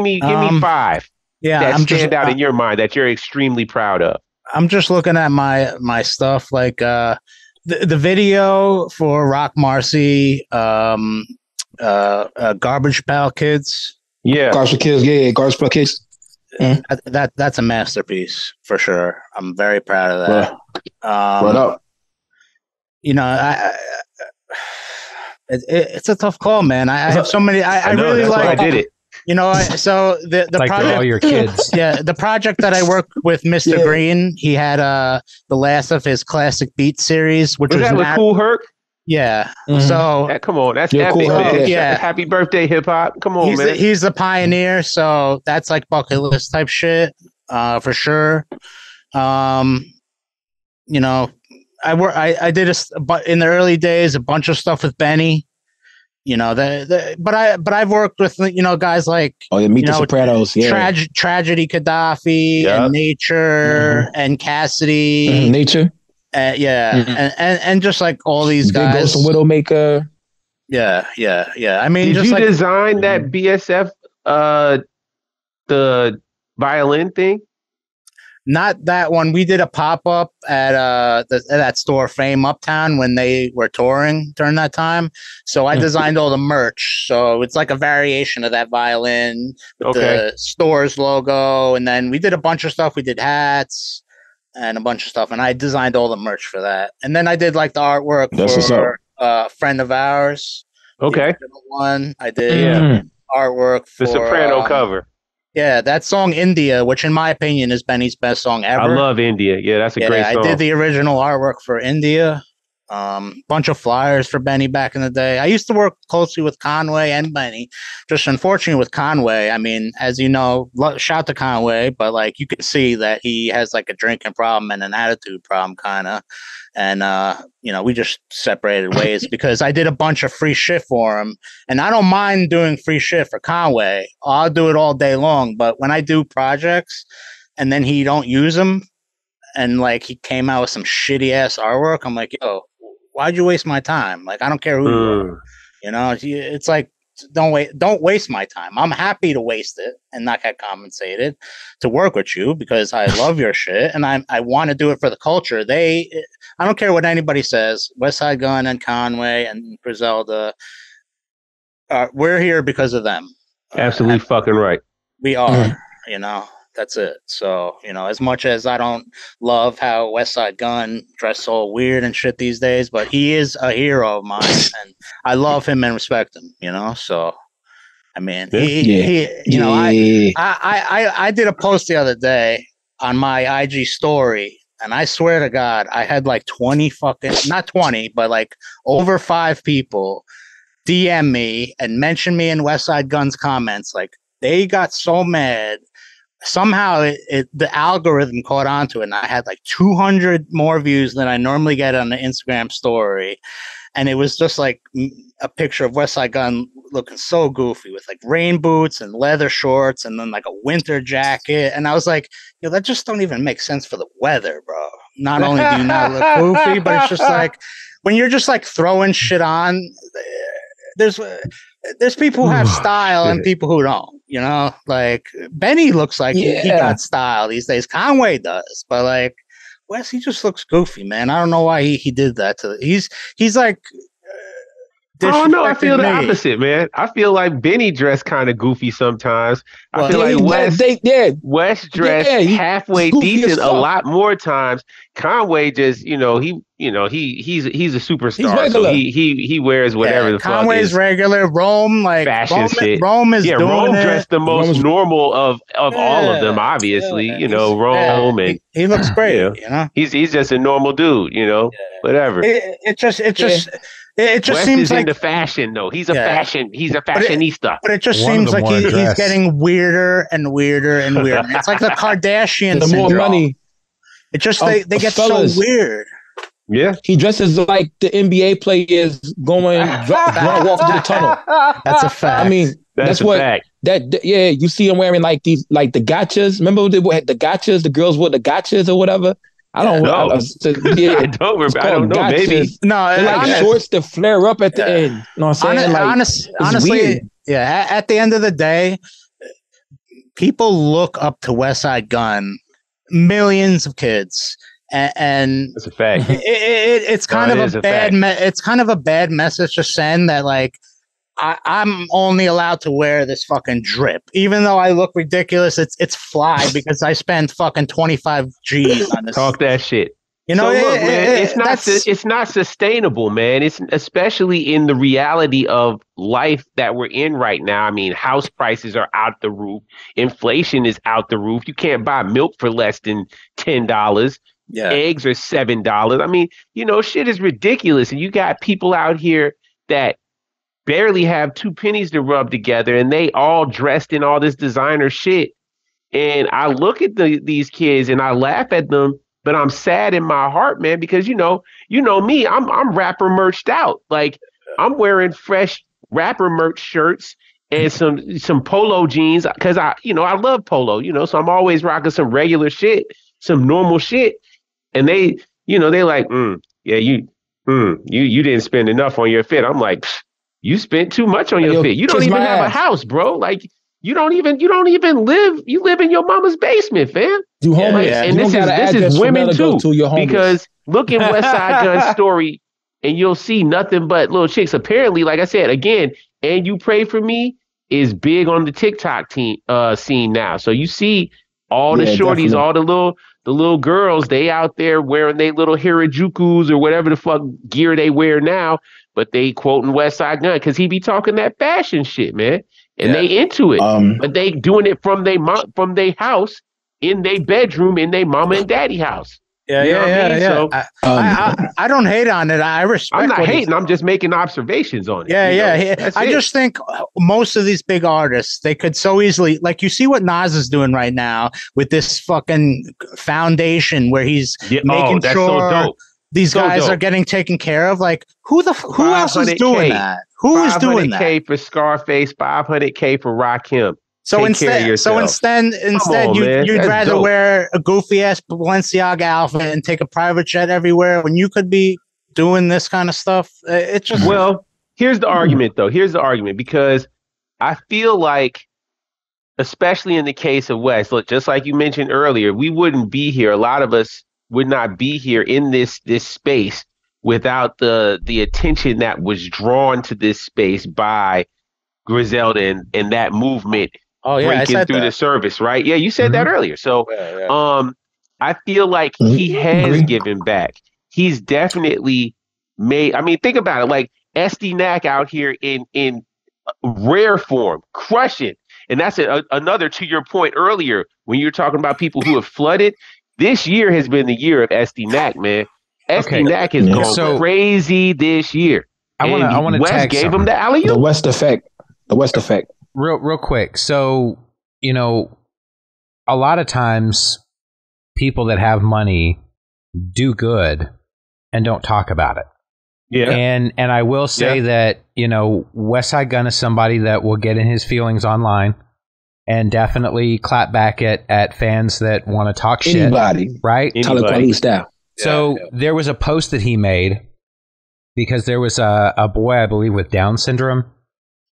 me five. Yeah, that stand out in your mind that you're extremely proud of. I'm just looking at my stuff, like the video for Rock Marcy, Garbage Pail Kids. Yeah, Garbage Pail Kids. That's a masterpiece for sure. I'm very proud of that. What up? It's a tough call, man. I have so many. I really like. I did it. So the like project, all your kids. Yeah, the project that I worked with Mr. Green, he had the last of his classic beat series, which was that with Cool Herc. Yeah. Mm-hmm. So come on, that's epic, cool, man. Yeah. Happy birthday, hip hop. Come on, man. He's the pioneer, so that's like bucket list type shit, for sure. I did in the early days a bunch of stuff with Benny. But I've worked with guys like Meet the Sopranos, Tragedy Gaddafi, and Nature, and Cassidy, Nature. And just like all these guys. Ghost and Widowmaker. Yeah. I mean, did you design that BSF the violin thing? Not that one. We did a pop-up at that store Fame Uptown when they were touring during that time. So I designed all the merch. So it's like a variation of that violin with the store's logo. And then we did a bunch of stuff. We did hats and a bunch of stuff. And I designed all the merch for that. And then I did like the artwork for a friend of ours. Okay. One. I did artwork for the Soprano cover. Yeah, that song India, which in my opinion is Benny's best song ever. I love India. Yeah, that's a great song. I did the original artwork for India. Bunch of flyers for Benny back in the day. I used to work closely with Conway and Benny. Just unfortunately with Conway, I mean, as you know, shout to Conway, but like you can see that he has like a drinking problem and an attitude problem kind of. And, we just separated ways because I did a bunch of free shit for him. And I don't mind doing free shit for Conway. I'll do it all day long. But when I do projects and then he don't use them and like he came out with some shitty ass artwork, I'm like, yo, why'd you waste my time? Like, I don't care who you are. It's like, don't waste my time. I'm happy to waste it and not get compensated to work with you because I love your shit and I want to do it for the culture. I don't care what anybody says. Westside Gun and Conway and Griselda, we're here because of them. Absolutely fucking right. We are, that's it. So, as much as I don't love how Westside Gun dress all weird and shit these days, but he is a hero of mine and I love him and respect him, so I mean, I did a post the other day on my IG story and I swear to God, I had like 20 not 20, but like over 5 people DM me and mention me in Westside Gun's comments. Like they got so mad. Somehow the algorithm caught on to it and I had like 200 more views than I normally get on the Instagram story. And it was just like a picture of Westside Gun looking so goofy with like rain boots and leather shorts and then like a winter jacket. And I was like, that just don't even make sense for the weather, bro. Not only do you not look goofy, but it's just like when you're just like throwing shit on, there's people who have style and people who don't, like Benny looks like he got style these days. Conway does, but like Wes, he just looks goofy, man. I don't know why he did that he's like I don't know. I feel the opposite, man. I feel like Benny dressed kind of goofy sometimes. I feel like West dressed halfway decent a lot more times. Conway just, he's a superstar. So he wears whatever the fuck is. Conway's regular. Rome, like fashion shit. Rome is doing Rome it. dressed the most normal of all of them, obviously. Rome and he looks great. He's just a normal dude. Whatever. It just West seems is like into fashion though. He's a fashionista. But it just seems like he's getting weirder and weirder and weirder. It's like the Kardashians. The more money. It just they get so weird. Yeah, he dresses like the NBA players going walk to the tunnel. That's a fact. I mean, that's what fact. You see him wearing like these, like the gotchas. Remember they had the gotchas? The girls wore the gotchas or whatever. I don't know. I don't remember. I don't know. Gotchas. Maybe they're like shorts that flare up at the end. You know what I'm saying? Honestly, weird. At the end of the day, people look up to West Side Gun. Millions of kids. And that's a fact. It's kind of a bad. It's kind of a bad message to send that like I'm only allowed to wear this fucking drip, even though I look ridiculous. It's fly because I spend fucking 25 G's on this. Talk that shit. Look, man, it's not sustainable, man. It's especially in the reality of life that we're in right now. I mean, house prices are out the roof. Inflation is out the roof. You can't buy milk for less than $10. Yeah. Eggs are $7. I mean, shit is ridiculous. And you got people out here that barely have 2 pennies to rub together, and they all dressed in all this designer shit. And I look at these kids and I laugh at them, but I'm sad in my heart, man, because you know me, I'm rapper merched out. Like I'm wearing fresh rapper merch shirts and some polo jeans because I love polo, so I'm always rocking some regular shit, some normal shit. And they like, you didn't spend enough on your fit. I'm like, you spent too much on your fit. You don't even have a house, bro. Like you don't even live. You live in your mama's basement, fam. And this is women too. Because look at West Side Gun's story, and you'll see nothing but little chicks. Apparently, like I said again, and You Pray For Me is big on the TikTok scene now. So you see all the shorties, definitely. All the little girls, they out there wearing their little Harajukus or whatever the fuck gear they wear now, but they quoting West Side Gun because he be talking that fashion shit, man. And they into it, but they doing it from their house, in their bedroom, in their mama and daddy house. Yeah. So, I don't hate on it. I respect. I'm not hating. I'm just making observations on it. I just think most of these big artists, they could so easily, like you see what Nas is doing right now with this fucking foundation where he's making sure so these guys are getting taken care of. Like who else is doing that? Who is doing that? $500K for Scarface, $500K for Rakim. So instead, you'd rather wear a goofy ass Balenciaga outfit and take a private jet everywhere when you could be doing this kind of stuff. It's just here's the argument though. Here's the argument because I feel like, especially in the case of West, look, just like you mentioned earlier, we wouldn't be here. A lot of us would not be here in this space without the attention that was drawn to this space by Griselda and that movement. Breaking through the service, right? Yeah, you said that earlier. So, I feel like he has given back. He's definitely made. I mean, think about it. Like SD Knack out here in rare form, crushing, and that's another to your point earlier when you're talking about people who have flooded. This year has been the year of SD Knack, man. SD Knack has gone crazy this year. I want to West gave him the alley-oop. The West effect. Real quick. So, a lot of times people that have money do good and don't talk about it. Yeah. And I will say that, West Side Gun is somebody that will get in his feelings online and definitely clap back at fans that want to talk shit. Anybody. Right? Anybody. Style. So there was a post that he made because there was a boy, I believe, with Down syndrome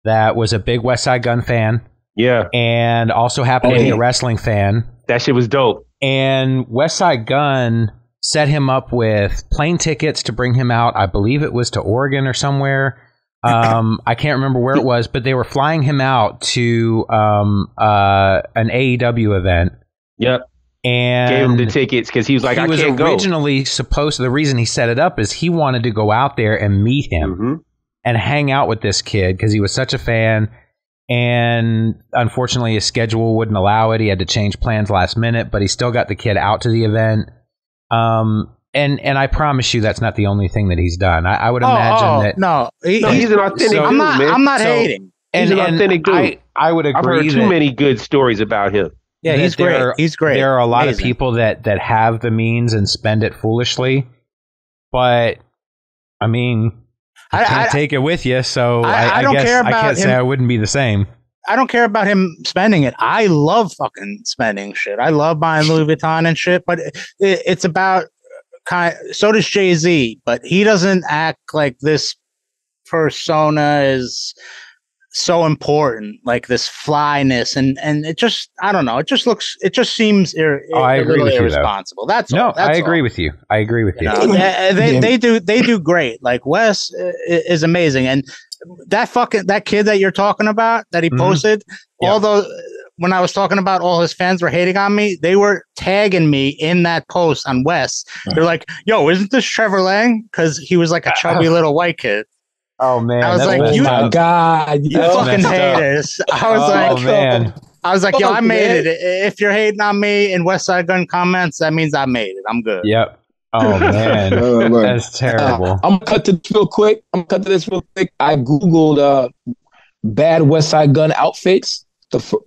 that was a big West Side Gun fan. Yeah. And also happened to be a wrestling fan. That shit was dope. And West Side Gun set him up with plane tickets to bring him out. I believe it was to Oregon or somewhere I can't remember where it was, but they were flying him out to an AEW event. Yep. And gave him the tickets because he was like, I can't go. He was originally supposed to, the reason he set it up is he wanted to go out there and meet him and hang out with this kid because he was such a fan. And unfortunately, his schedule wouldn't allow it. He had to change plans last minute, but he still got the kid out to the event. And I promise you, that's not the only thing that he's done. I would imagine that. No, he's an authentic dude, man. I'm not hating. He's an authentic dude. I would agree. I've heard too many good stories about him. Yeah, he's great. He's great. There are a lot of people that have the means and spend it foolishly, but I mean, I can't take it with you. So I don't guess care about I can't him. say I wouldn't be the same. I don't care about him spending it. I love fucking spending shit. I love buying Louis Vuitton and shit, but it's about so does Jay-Z, but he doesn't act like this persona is so important, like this flyness, and it just, I don't know, it just seems I agree with irresponsible. You, I agree with you. I agree with you. They do great. Like Wes is amazing, and that kid that you're talking about that he posted, although when I was talking about all his fans were hating on me, they were tagging me in that post on Wes. They're like, yo, isn't this Trevor Lang? Because he was like a chubby little white kid. Oh man! I was like, my God, you fucking haters! I was man. I was like, yo, I made it. If you're hating on me in West Side Gun comments, that means I made it. I'm good. Yep. Oh man, that's terrible. I'm gonna cut to this real quick. I googled bad West Side Gun outfits.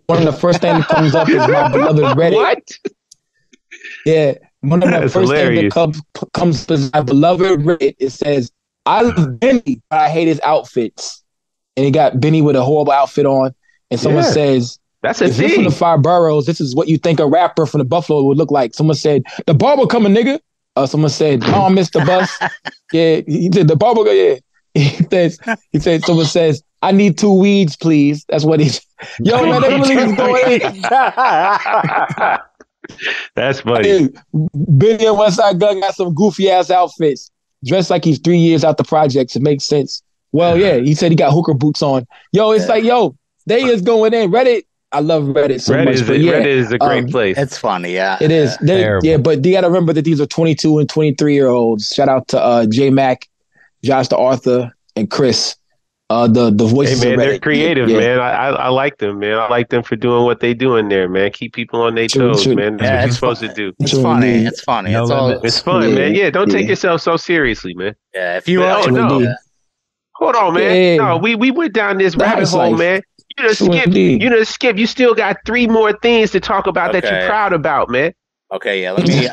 One of the first things that comes up is my beloved Reddit. What? Yeah, one of the That's first hilarious. things that comes is my beloved Reddit. It says, I love Benny, but I hate his outfits. And he got Benny with a horrible outfit on. And someone says, that's a if you're from the five boroughs, this is what you think a rapper from the Buffalo would look like. Someone said, the barber coming, nigga. Someone said, oh, Mr. Bus. Yeah, he said, the barber, yeah. Someone says, I need 2 weeds, please. That's what he's. Yo, man, that really is going in. That's funny. Benny and West Side Gun got some goofy ass outfits. Dressed like he's 3 years out the projects. It makes sense. Well, yeah, he said he got hooker boots on. Yo, it's like, yo, they is going in. Reddit. I love Reddit so much. Reddit is a great place. It's funny, yeah. It is. But you got to remember that these are 22 and 23-year-olds. Shout out to J Mac, Josh the Arthur, and Chris. The voices. Hey, man, of Reddit. they're creative, man. I like them, man. I like them for doing what they doing there, man. Keep people on their toes, man. That's what you're supposed to do. It's funny. It's funny. It's fun, man. Yeah, don't take yourself so seriously, man. Yeah, if you hold on, man. Yeah. No, we went down this rabbit hole, man. You know, Skip. You still got 3 more things to talk about that you're proud about, man. Okay, yeah. Let me.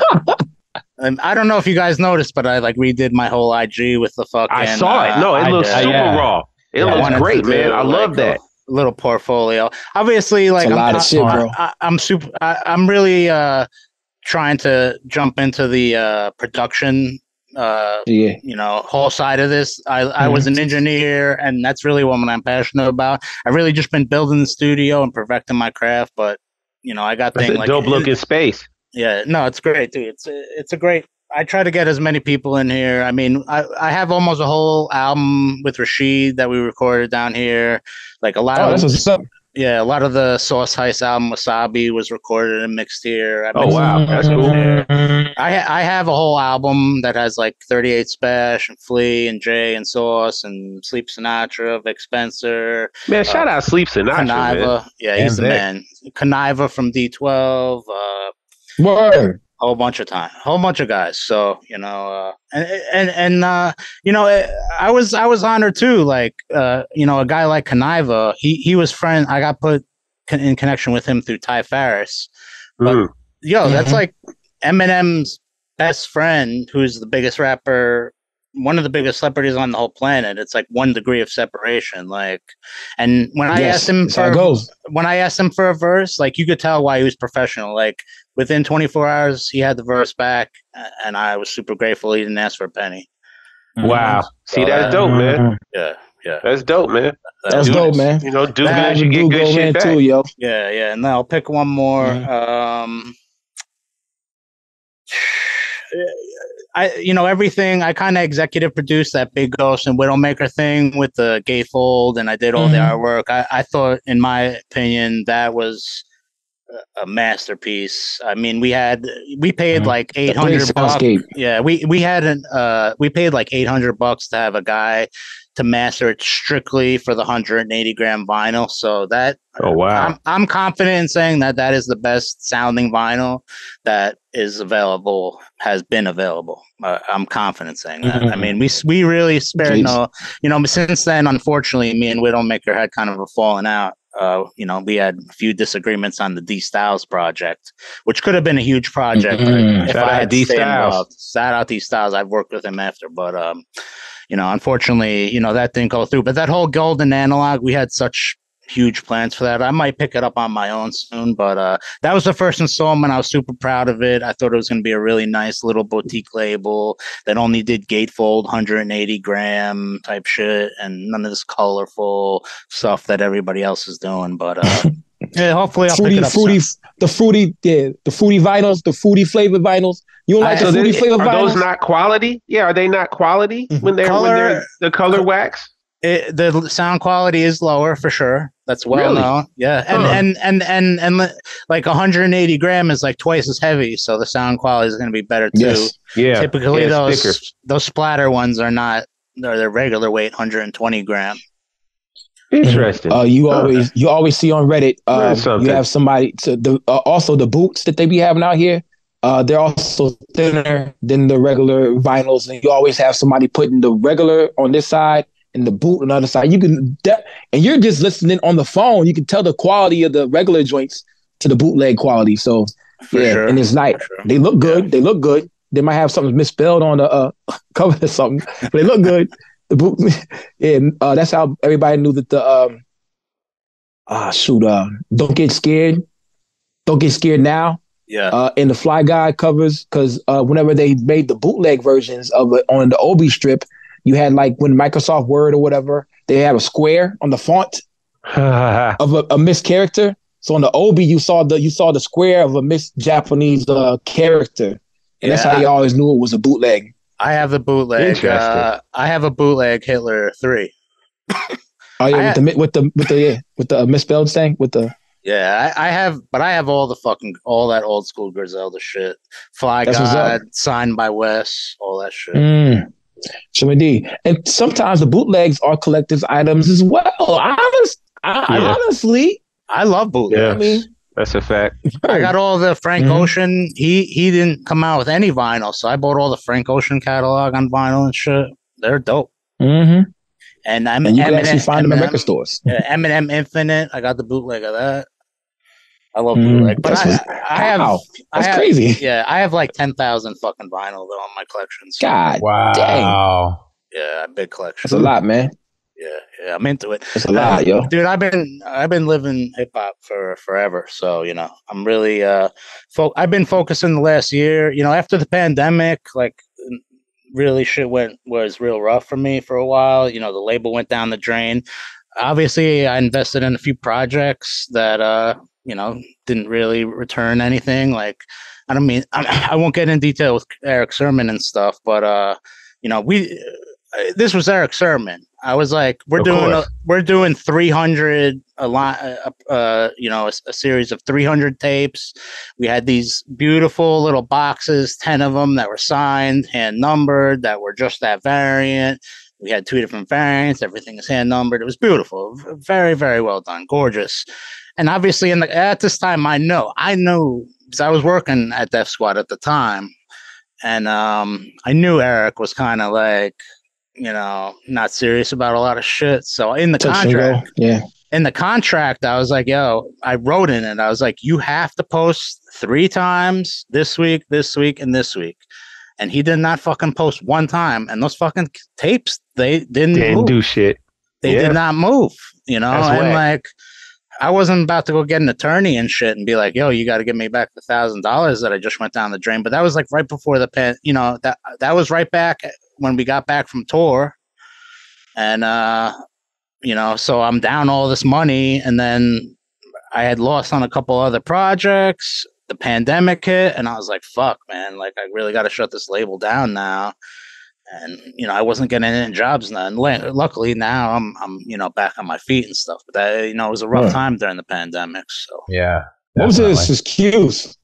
I don't know if you guys noticed, but I redid my whole IG with the fucking. I saw it. No, it looks super raw. It looks great, man. I love that little portfolio. Obviously, like I'm really trying to jump into the production. Whole side of this. I was an engineer, and that's really what I'm passionate about. I've really just been building the studio and perfecting my craft, but I got things like dope looking space. Yeah, no, it's great, dude. It's a great. I try to get as many people in here. I mean, I have almost a whole album with Rashid that we recorded down here. Like a lot of that's what's up. Yeah, a lot of the Sauce Heist album Wasabi was recorded and mixed here. Wow, that's cool. I have a whole album that has like 38 Spash and Flea and Jay and Sauce and Sleep Sinatra, Vic Spencer. Man, shout out Sleep Sinatra, Conniva. Man. Yeah, he's the man. Conniva from D12. Word. Whole bunch of guys. So I was honored too. Like a guy like Conniva, he was friend. I got put in connection with him through Ty Farris. But that's like Eminem's best friend, who's the biggest rapper, one of the biggest celebrities on the whole planet. It's like 1 degree of separation. Like, and when I asked him for a verse, like you could tell why he was professional. Like within 24 hours, he had the verse back, and I was super grateful he didn't ask for a penny. Wow. See, that's dope, man. Yeah. That's dope, man. That's dope, man. Do good, you get good shit back. Too, yo. Yeah. And then I'll pick one more. everything. I kind of executive produced that Big Ghost and Widowmaker thing with the gatefold, and I did all the artwork. I thought, in my opinion, that was a masterpiece. I mean, we paid like $800. Yeah, we paid like $800 to have a guy to master it strictly for the 180 gram vinyl. So that, oh wow, I'm confident in saying that is the best sounding vinyl that is available, has been available. I'm confident saying that. I mean, we really spared no, since then, unfortunately, me and Widowmaker had kind of a falling out. We had a few disagreements on the D Styles project, which could have been a huge project. But if I had stayed involved, shout out D Styles. I've worked with him after, but unfortunately, that didn't go through. But that whole golden analog, we had such huge plans for that. I might pick it up on my own soon, but that was the first installment. I was super proud of it. I thought it was going to be a really nice little boutique label that only did gatefold 180 gram type shit and none of this colorful stuff that everybody else is doing. But yeah, hopefully I'll pick it up soon. The fruity vinyls, the fruity flavored vinyls. You don't like the fruity flavored vinyls? Are those not quality? Yeah, are they not quality when they're the color wax? The sound quality is lower for sure. That's well known. Yeah, and like 180 gram is like twice as heavy, so the sound quality is going to be better too. Yes. Yeah. Typically, those splatter ones are not. They're regular weight, 120 gram. Interesting. You always see on Reddit. You have somebody also the boots that they be having out here. They're also thinner than the regular vinyls, and you always have somebody putting the regular on this side and the boot on the other side. You can, and you're just listening on the phone. You can tell the quality of the regular joints to the bootleg quality. So sure. And it's like they look good. Yeah. They look good. They might have something misspelled on the cover or something, but they look good. The boot, and that's how everybody knew that the don't get scared. Don't get scared now. Yeah. In the Fly Guy covers, because whenever they made the bootleg versions of it on the Obi strip, you had like when Microsoft Word or whatever, they had a square on the font of a missed character. So on the Obi, you saw the square of a missed Japanese character, and that's how you always knew it was a bootleg. I have the bootleg. I have a bootleg Hitler 3. Oh yeah, with the misspelled thing with the. Yeah, I have all that old school Griselda shit. Fly God, signed by Wes, all that shit. So indeed, and sometimes the bootlegs are collector's items as well. Honestly, I love bootlegs. Yeah, I mean, that's a fact. I got all the Frank Ocean. He didn't come out with any vinyl, so I bought all the Frank Ocean catalog on vinyl and shit. They're dope. Mm-hmm. And you can actually find them in record stores. Eminem Infinite. I got the bootleg of that. I love bootleg, but that's crazy. Yeah, I have like 10,000 fucking vinyl though on my collection. So. God, dang. Yeah, big collection. That's a lot, man. Yeah, I'm into it. It's a lot, yo. Dude, I've been living hip hop for forever, so I'm really I've been focusing the last year. After the pandemic, like really shit was real rough for me for a while. The label went down the drain. Obviously, I invested in a few projects that didn't really return anything. Like, I won't get in detail with Eric Sermon and stuff, but this was Eric Sermon. I was like, we're doing 300 a series of 300 tapes. We had these beautiful little boxes, 10 of them that were signed, hand numbered, that were just that variant. We had 2 different variants. Everything is hand numbered. It was beautiful, very, very well done, gorgeous. And obviously, at this time, I knew because I was working at Def Squad at the time, and I knew Eric was kind of like, not serious about a lot of shit. So in the contract, I was like, I wrote in it. I was like, you have to post 3 times this week, and this week. And he did not fucking post 1 time. And those fucking tapes, they didn't do shit. They did not move, and like, I wasn't about to go get an attorney and shit and be like, you got to give me back the $1,000 that I just went down the drain. But that was like right before the that was right back when we got back from tour. And, so I'm down all this money, and then I had lost on a couple other projects. the pandemic hit, and I was like, fuck, man, like I really got to shut this label down now. And I wasn't getting any jobs now. And luckily now I'm back on my feet and stuff. But that it was a rough time during the pandemic. So yeah. What was his excuse?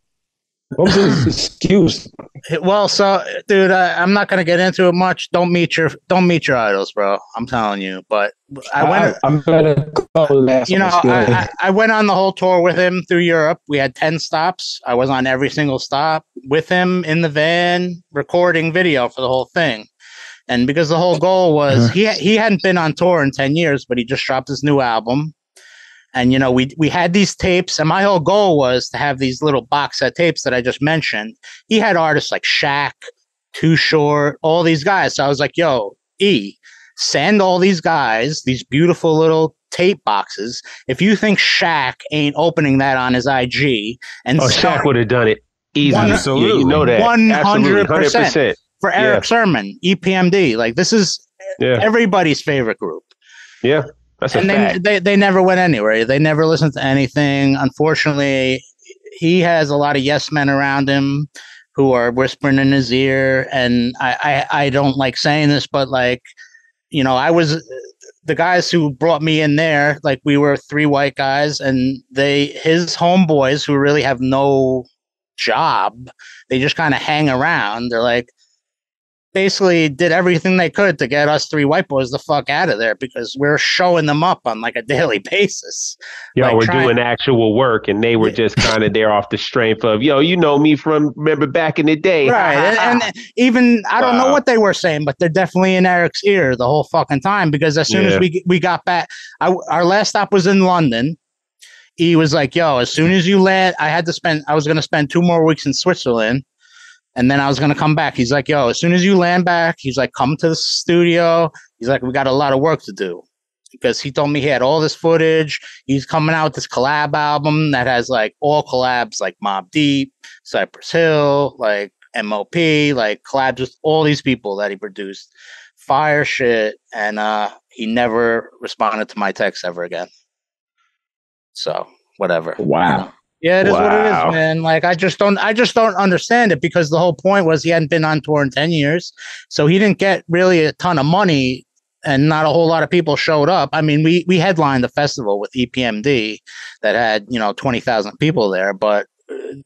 What was his excuse? Well, so dude, I'm not gonna get into it much. Don't meet your idols, bro. I'm telling you. But I'm gonna call I went on the whole tour with him through Europe. We had 10 stops. I was on every single stop with him in the van, recording video for the whole thing. And because the whole goal was he hadn't been on tour in 10 years, but he just dropped his new album. And, we had these tapes, and my whole goal was to have these little box set tapes that I just mentioned. He had artists like Shaq, Too Short, all these guys. So I was like, yo, send all these guys these beautiful little tape boxes. If you think Shaq ain't opening that on his IG, and Shaq would have done it easily. Absolutely. You know that. 100%. For Eric Sermon, EPMD. Like, this is everybody's favorite group. Yeah. That's a fact. They never went anywhere. They never listened to anything. Unfortunately, he has a lot of yes men around him who are whispering in his ear. And I don't like saying this, but like, I was the guys who brought me in there. Like, we were 3 white guys, and his homeboys who really have no job, they just kind of hang around. They're like, basically did everything they could to get us 3 white boys the fuck out of there, because we're showing them up on like a daily basis. We're doing actual work, and they were just kind of there off the strength of, you know me from remember back in the day. Right. and even, I don't know what they were saying, but they're definitely in Eric's ear the whole fucking time, because as soon as we got back, our last stop was in London. He was like, yo, as soon as you land, I was going to spend 2 more weeks in Switzerland. And then I was going to come back. He's like, yo, as soon as you land back, he's like, come to the studio. He's like, we got a lot of work to do. Because he told me he had all this footage. He's coming out with this collab album that has like all collabs, like Mobb Deep, Cypress Hill, like MOP, like collabs with all these people that he produced. Fire shit. And he never responded to my text ever again. So whatever. Wow. Yeah, it is what it is, man. Like, I just don't understand it, because the whole point was he hadn't been on tour in 10 years. So he didn't get really a ton of money, and not a whole lot of people showed up. I mean, we headlined the festival with EPMD that had, 20,000 people there, but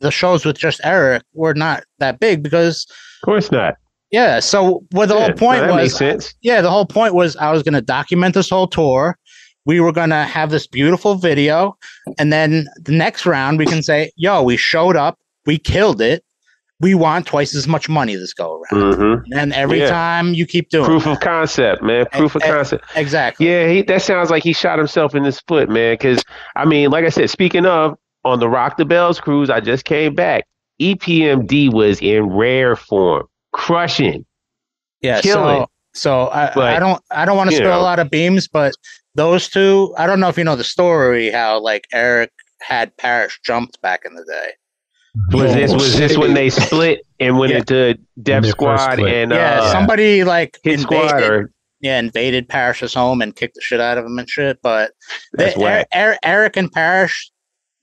the shows with just Eric were not that big because, of course not. Yeah. So what the whole point was, makes sense. Yeah, the whole point was I was going to document this whole tour. We were going to have this beautiful video. And then the next round, we can say, yo, we showed up. We killed it. We want twice as much money this go around. Mm-hmm. And every time you keep doing Proof of concept, man. Proof of concept. Exactly. Yeah, that sounds like he shot himself in the foot, man. Because, I mean, like I said, speaking of, on the Rock the Bells cruise, I just came back. EPMD was in rare form. Crushing. Yeah, killing. So I don't want to spill a lot of beams, but those two, I don't know if you know the story, how like Eric had Parrish jumped back in the day. Was this when they split and went into Def Squad and somebody like Hit Squad invaded Parrish's home and kicked the shit out of him and shit. But Eric and Parrish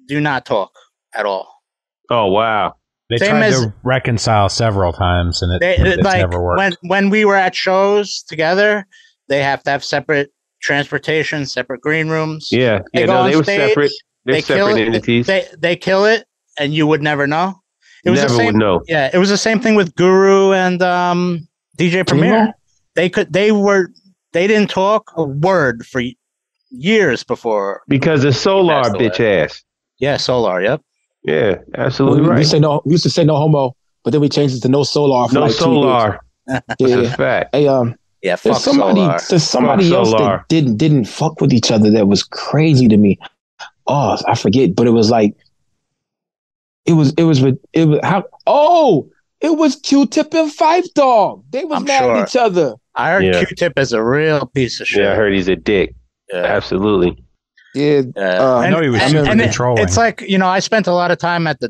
do not talk at all. Oh wow. They tried to reconcile several times, and it's like, never worked. When we were at shows together, they have to have separate transportation, separate green rooms. Yeah, they were separate. They're separate entities. They kill it, and you would never know. It was never the same, would know. Yeah, it was the same thing with Guru and DJ Premier. They didn't talk a word for years before, because of Solar bitch ass. Yeah, Solar. Yep. Yeah, absolutely right. We used to say no homo, but then we changed it to no Solar. For no like Solar. That's a fact. Hey, fuck Solar. There's somebody else that didn't fuck with each other. That was crazy to me. Oh, I forget, but it was like it was Q-Tip and Phife Dawg. They was mad at each other. I heard Q-Tip is a real piece of shit. Yeah, I heard he's a dick. Yeah. Absolutely. Yeah, I know he was super controlling. It's like, I spent a lot of time at the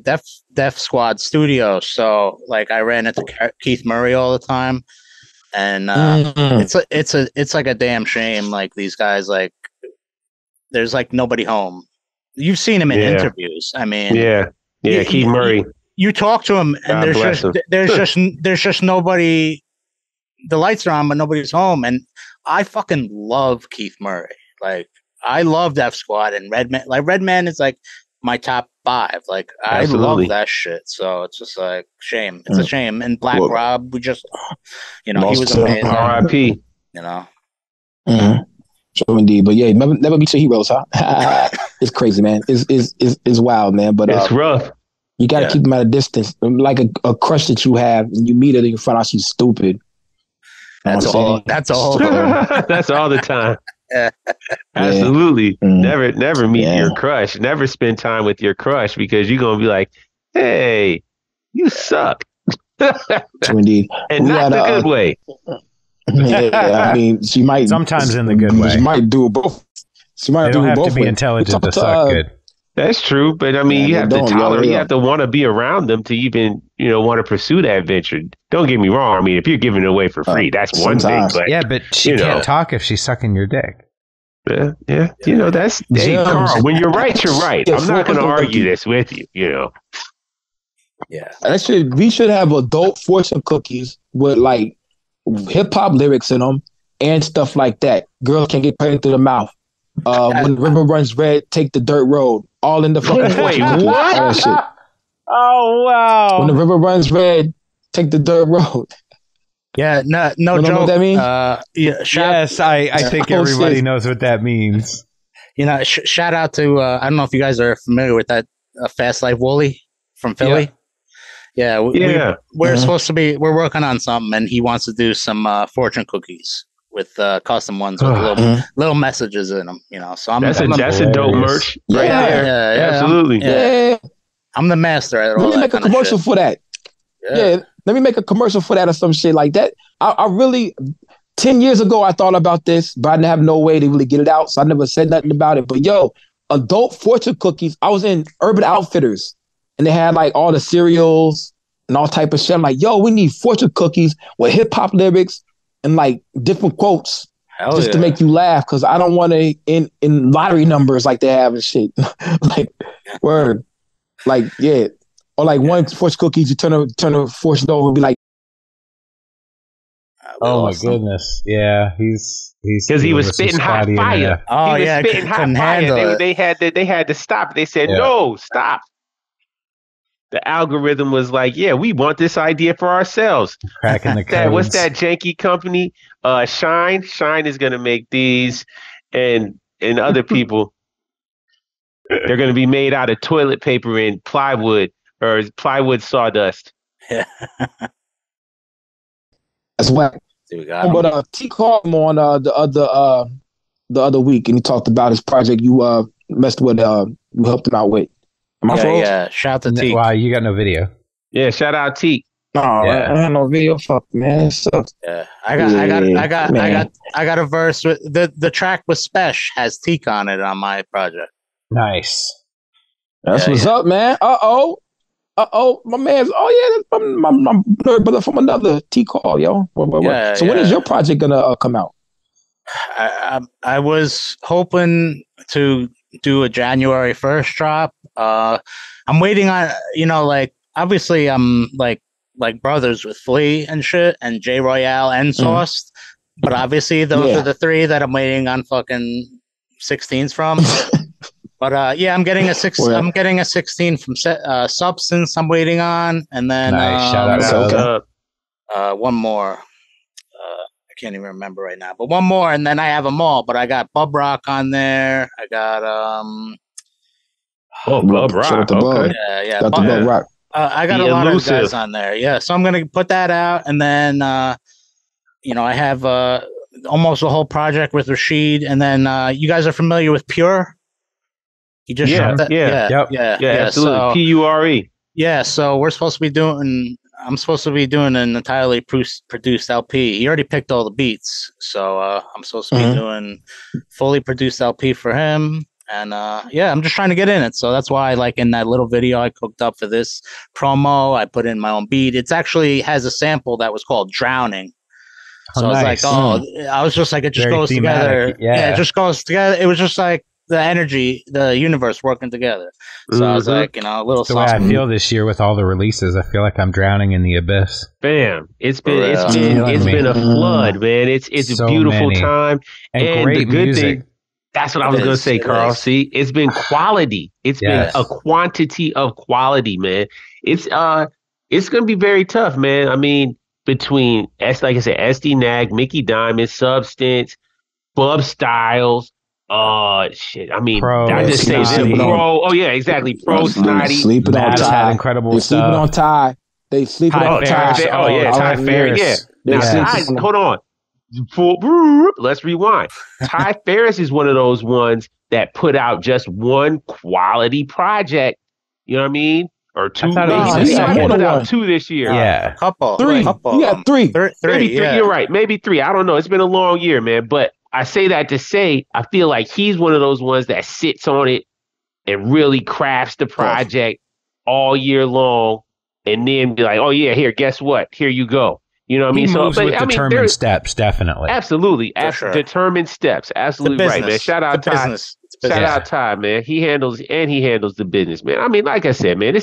Def Squad studio, so like I ran into Keith Murray all the time, and it's like a damn shame. Like these guys, like there's like nobody home. You've seen him in interviews. I mean, Yeah, Keith Murray. You talk to him, and there's just nobody. The lights are on, but nobody's home. And I fucking love Keith Murray. Like, I love F Squad and Redman. Like, Redman is like my top 5. Like, Absolutely. I love that shit. So it's just like shame. It's a shame. And Black Rob, we just, he was amazing. R.I.P. True indeed. But yeah, never meet your heroes, huh? It's crazy, man. It's wild, man. But it's rough. You got to keep them at a distance. Like a crush that you have, and you meet her, and you find out she's stupid. That's all. That's all. That's all the time. Absolutely. Never meet your crush. Never spend time with your crush, because you're gonna be like, "Hey, you suck." True indeed. And not the good way. I mean, she might sometimes in the good way. She might do both. She might do both. Have to be intelligent to suck good. That's true, but I mean, you have to tolerate. You have to want to be around them to even, want to pursue that venture. Don't get me wrong. I mean, if you're giving it away for free, that's one thing. But but she can't talk if she's sucking your dick. Yeah. That's Carl. When you're right, you're right. I'm not going to argue this with you. Yeah, we should have adult fortune cookies with like hip hop lyrics in them and stuff like that. Girls can get pregnant through the mouth. When the river runs red, take the dirt road. All in the fucking Wait, what? Shit. Oh wow! When the river runs red, take the dirt road. Yeah, no you joke. Know what that means? Yes, I think everybody knows what that means. Shout out to I don't know if you guys are familiar with that Fast Life Wooly from Philly. Yeah, we're supposed to be. We're working on something, and he wants to do some fortune cookies with custom ones with little messages in them. So that's a dope merch right there. Yeah, absolutely. I'm the master at all. Let me make a commercial for that. Yeah, let me make a commercial for that or some shit like that. I really 10 years ago I thought about this, but I didn't have no way to really get it out, so I never said nothing about it. But adult fortune cookies. I was in Urban Outfitters, and they had like all the cereals and all type of shit. I'm like, we need fortune cookies with hip hop lyrics and like different quotes to make you laugh, because I don't want to in lottery numbers like they have and shit. Like word, like or like one fortune cookies, you turn a fortune over and be like, oh my goodness, yeah, he's because he was spitting hot fire. Oh he was spitting hot fire. They had to stop. They said no, stop. The algorithm was like, we want this idea for ourselves. Cracking the codes. What's that janky company? Shine. Shine is going to make these, and other people. They're going to be made out of toilet paper and plywood or plywood sawdust. That's whack. But T called him on the other week, and he talked about his project you messed with. You helped him out with. Shout out to T. Wow, you got no video. Yeah, shout out T. No, I had no video. Fuck, man, it sucks. Yeah, I got a verse with the track with Spesh has Teak on it on my project. Nice. That's what's up, man. My man's. My brother from another T call, yo. So when is your project gonna come out? I was hoping to do a January 1st drop. I'm waiting on, obviously I'm like brothers with Flea and shit and J Royale and Sauced, but obviously those are the 3 that I'm waiting on fucking 16s from. But I'm getting a 16. I'm getting a 16 from Substance. I'm waiting on, and then nice. Shout out. one more. I can't even remember right now, but one more, and then I have them all. But I got Bub Rock on there. I got Bub Rock. Okay. Yeah. Got the Bub Rock. I got a lot of guys on there. Yeah, so I'm gonna put that out, and then I have almost a whole project with Rashid, and then you guys are familiar with Pure. He just shot that. Yeah, absolutely. So, Pure. Yeah, so we're supposed to be doing. I'm supposed to be doing an entirely produced LP. He already picked all the beats, so I'm supposed to be doing fully produced LP for him. And I'm just trying to get in it. So that's why, like in that little video I cooked up for this promo, I put in my own beat. It's actually has a sample that was called Drowning. So I was like, I was just like, it just goes together. Yeah, it just goes together. It was just like, the energy, the universe working together. So I was like, you know, a little. That's the way I feel this year with all the releases. I feel like I'm drowning in the abyss. Bam! It's been a flood, man. It's so a beautiful time and great the good music. thing. That's what I was gonna say, Carl. See, it's been quality. It's been a quantity of quality, man. It's gonna be very tough, man. I mean, between like I said, SD Nag, Mickey Diamond, Substance, Bub Styles. Shit. I mean, I just say this. Pro. Oh yeah, exactly. Pro Snotty. Sleeping on Ty. Had incredible stuff. Sleeping on Ty. They sleeping on Ty. Oh yeah, Ty Ferris. Yeah. Now, hold on. Let's rewind. Ty Ferris is one of those ones that put out just one quality project. You know what I mean? Or two. He put out 2 this year. Yeah, couple. 3. You got 3. Three. Maybe 3. You're right. Maybe 3. I don't know. It's been a long year, man. But I say that to say I feel like he's one of those ones that sits on it and really crafts the project all year long, and then be like, oh yeah, here, guess what? Here you go. You know what I mean? Moves with determined steps, definitely. Absolutely. Determined steps. Absolutely right, man. Shout out Ty. Shout out Ty, man. He handles the business, man. I mean, like I said, man,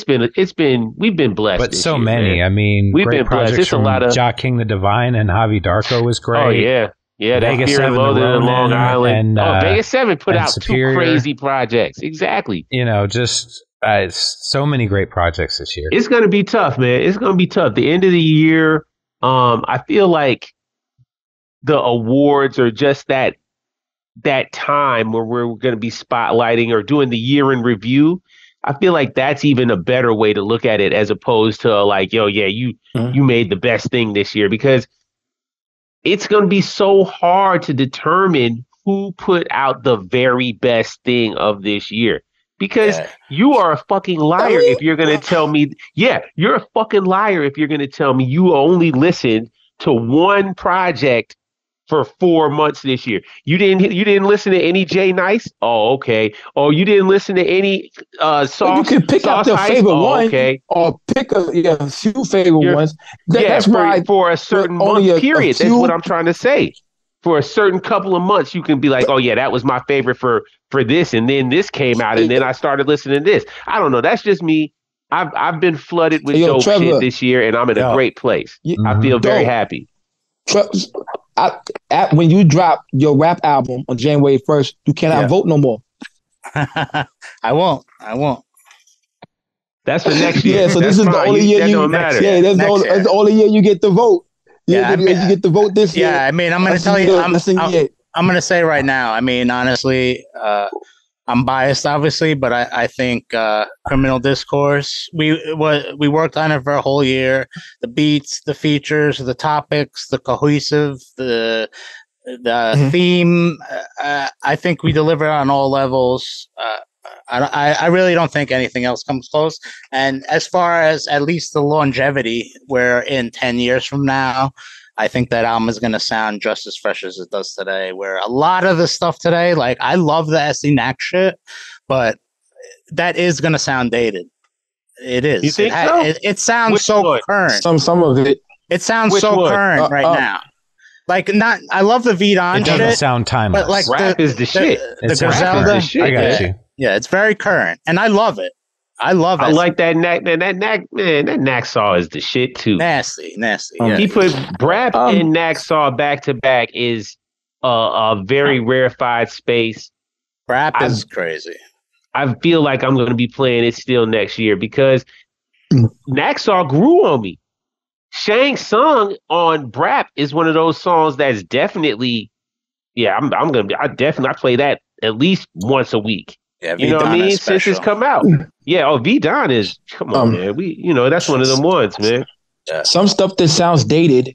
we've been blessed. But this so year, many. Man. I mean, we've been blessed. It's a lot of Jock King the Divine and Javi Darko was great. Oh yeah. Yeah, that Vegas Fear and 7 Loathing in Long Island. And, Vegas 7 put out Superior. 2 crazy projects. Exactly. You know, just so many great projects this year. It's going to be tough, man. It's going to be tough. The end of the year, I feel like the awards are just that time where we're going to be spotlighting or doing the year in review. I feel like that's even a better way to look at it as opposed to like, yo, yeah, you made the best thing this year, because it's going to be so hard to determine who put out the very best thing of this year. Because you are a fucking liar if you're going to tell me, you're a fucking liar if you're going to tell me you only listened to one project for 4 months this year. You didn't listen to any Jay Nice? Oh, okay. Oh, you didn't listen to any Sauce? You can pick out your favorite one, okay. Or pick a few favorite ones. That's for a certain month period. That's what I'm trying to say. For a certain couple of months, you can be like, oh yeah, that was my favorite for this, and then this came out, and then I started listening to this. I don't know. That's just me. I've been flooded with dope shit this year, and I'm in a great place. I feel very happy. When you drop your rap album on January 1st, you cannot vote no more. I won't. That's for next year. Yeah, so this is the only year you. Yeah, that's the only year you get to vote. You get to vote this year. Yeah, I mean, I'm going to tell you. I'm going to say right now. I mean, honestly, I'm biased, obviously, but I think Criminal Discourse. We worked on it for a whole year. The beats, the features, the topics, the cohesive, the theme. I think we deliver on all levels. I really don't think anything else comes close. And as far as at least the longevity, where in 10 years from now, I think that album is going to sound just as fresh as it does today, where a lot of the stuff today, like I love the SD Knack shit, but that is going to sound dated. It is. You think so? It sounds so current. Some of it. It sounds so current right now. Like I love the Vidon shit. It doesn't sound timeless. But like rap is the shit. The Griselda. I got you. Yeah, it's very current, and I love it. I like that Knack, man. That Knack Saw is the shit too. Nasty. He put Brap and Knack Saw back to back is a very rarefied space. Brap is crazy. I feel like I'm going to be playing it still next year because Knack Saw grew on me. Shang Tsung on Brap is one of those songs that's definitely, I play that at least once a week. Yeah, you know what I mean? Since it's come out. Yeah, V-Don is, come on, man. That's one of them ones, man. Yeah. Some stuff that sounds dated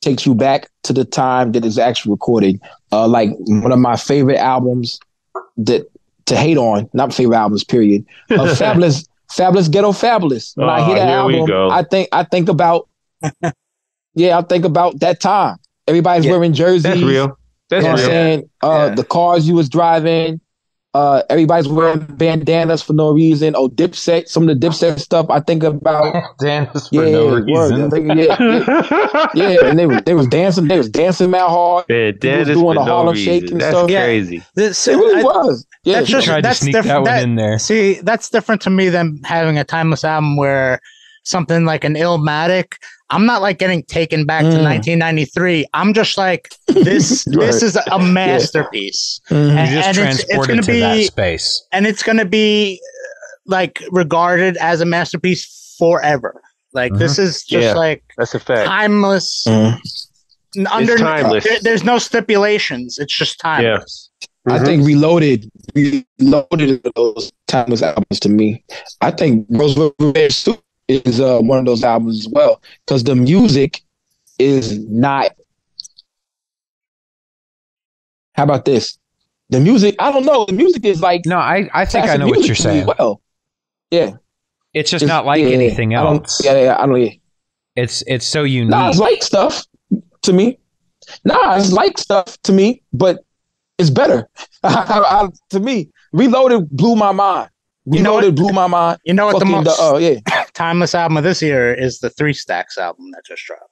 takes you back to the time that it's actually recorded. Like one of my favorite albums to hate on, not favorite albums, period. Fabulous Ghetto Fabulous. When I hear that album, I think about that time. Everybody's wearing jerseys. That's real. That's real. What I'm saying? The cars you was driving. Everybody's wearing bandanas for no reason. Oh, Dipset, some of the Dipset stuff I think about. Bandanas for no reason. And they was dancing. They was dancing that hard. Bandanas doing for the Harlem no Shake reason. and That's stuff. crazy. It really was. Yeah, that's just, tried to sneak that one in there. See, that's different to me than having a timeless album where something like an Illmatic. I'm not like getting taken back to 1993. I'm just like this. This is a masterpiece. And you're just transported to that space, and it's going to be like regarded as a masterpiece forever. Like this is just like that's a fact. Timeless. It's timeless. There's no stipulations. It's just timeless. Yeah. I think Reloaded those timeless albums to me. I think Roosevelt Suit is one of those albums as well, because the music is not. How about this? The music, I don't know. The music is like no. I think I know what you're saying. Well, yeah, it's just not like anything else. I don't. It's so unique. Nah, it's like stuff to me. It's like stuff to me, but it's better. To me, Reloaded blew my mind. Blew my mind. You know what the most timeless album of this year is? The Three Stacks album that just dropped.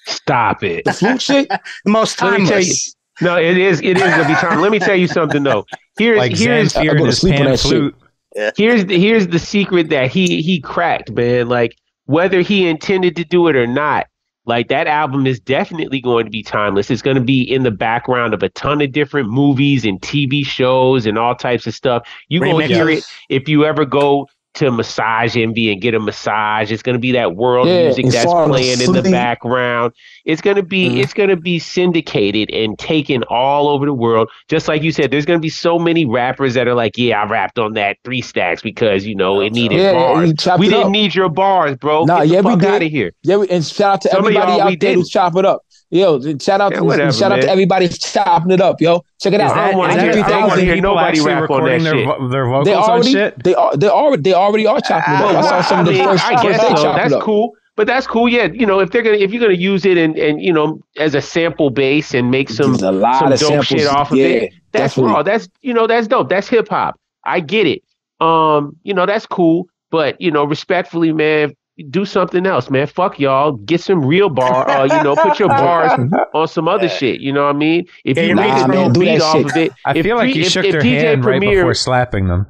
Stop it. The flute shit? The most timeless. No, it is gonna be time. Let me tell you something though. Here's flute. Yeah. Here's the secret that he cracked, man. Like whether he intended to do it or not, like that album is definitely going to be timeless. It's going to be in the background of a ton of different movies and TV shows and all types of stuff. You gonna hear it if you ever go to Massage Envy and get a massage. It's going to be that world music that's playing in the background. It's going to be syndicated and taken all over the world. Just like you said, there's going to be so many rappers that are like, yeah, I rapped on that 3 Stacks because, it needed bars. We didn't need your bars, bro. Get the fuck out of here. Yeah, and shout out to everybody out there who chop it up. Yo, shout out to everybody chopping it up, yo. Check it out. I don't want to hear nobody rap on that shit. Their vocals on shit. They already are chopping it up. I saw some of the first. I guess so. That's cool. But that's cool, yeah. If you're gonna use it and as a sample base and make some dope shit off of it, that's raw. That's dope. That's hip hop. I get it. That's cool. But respectfully, man, do something else, man. Fuck y'all. Get some real bar. Put your bars on some other shit. You know what I mean? If you make a real beat off of it, I feel like you shook their hand right before slapping them.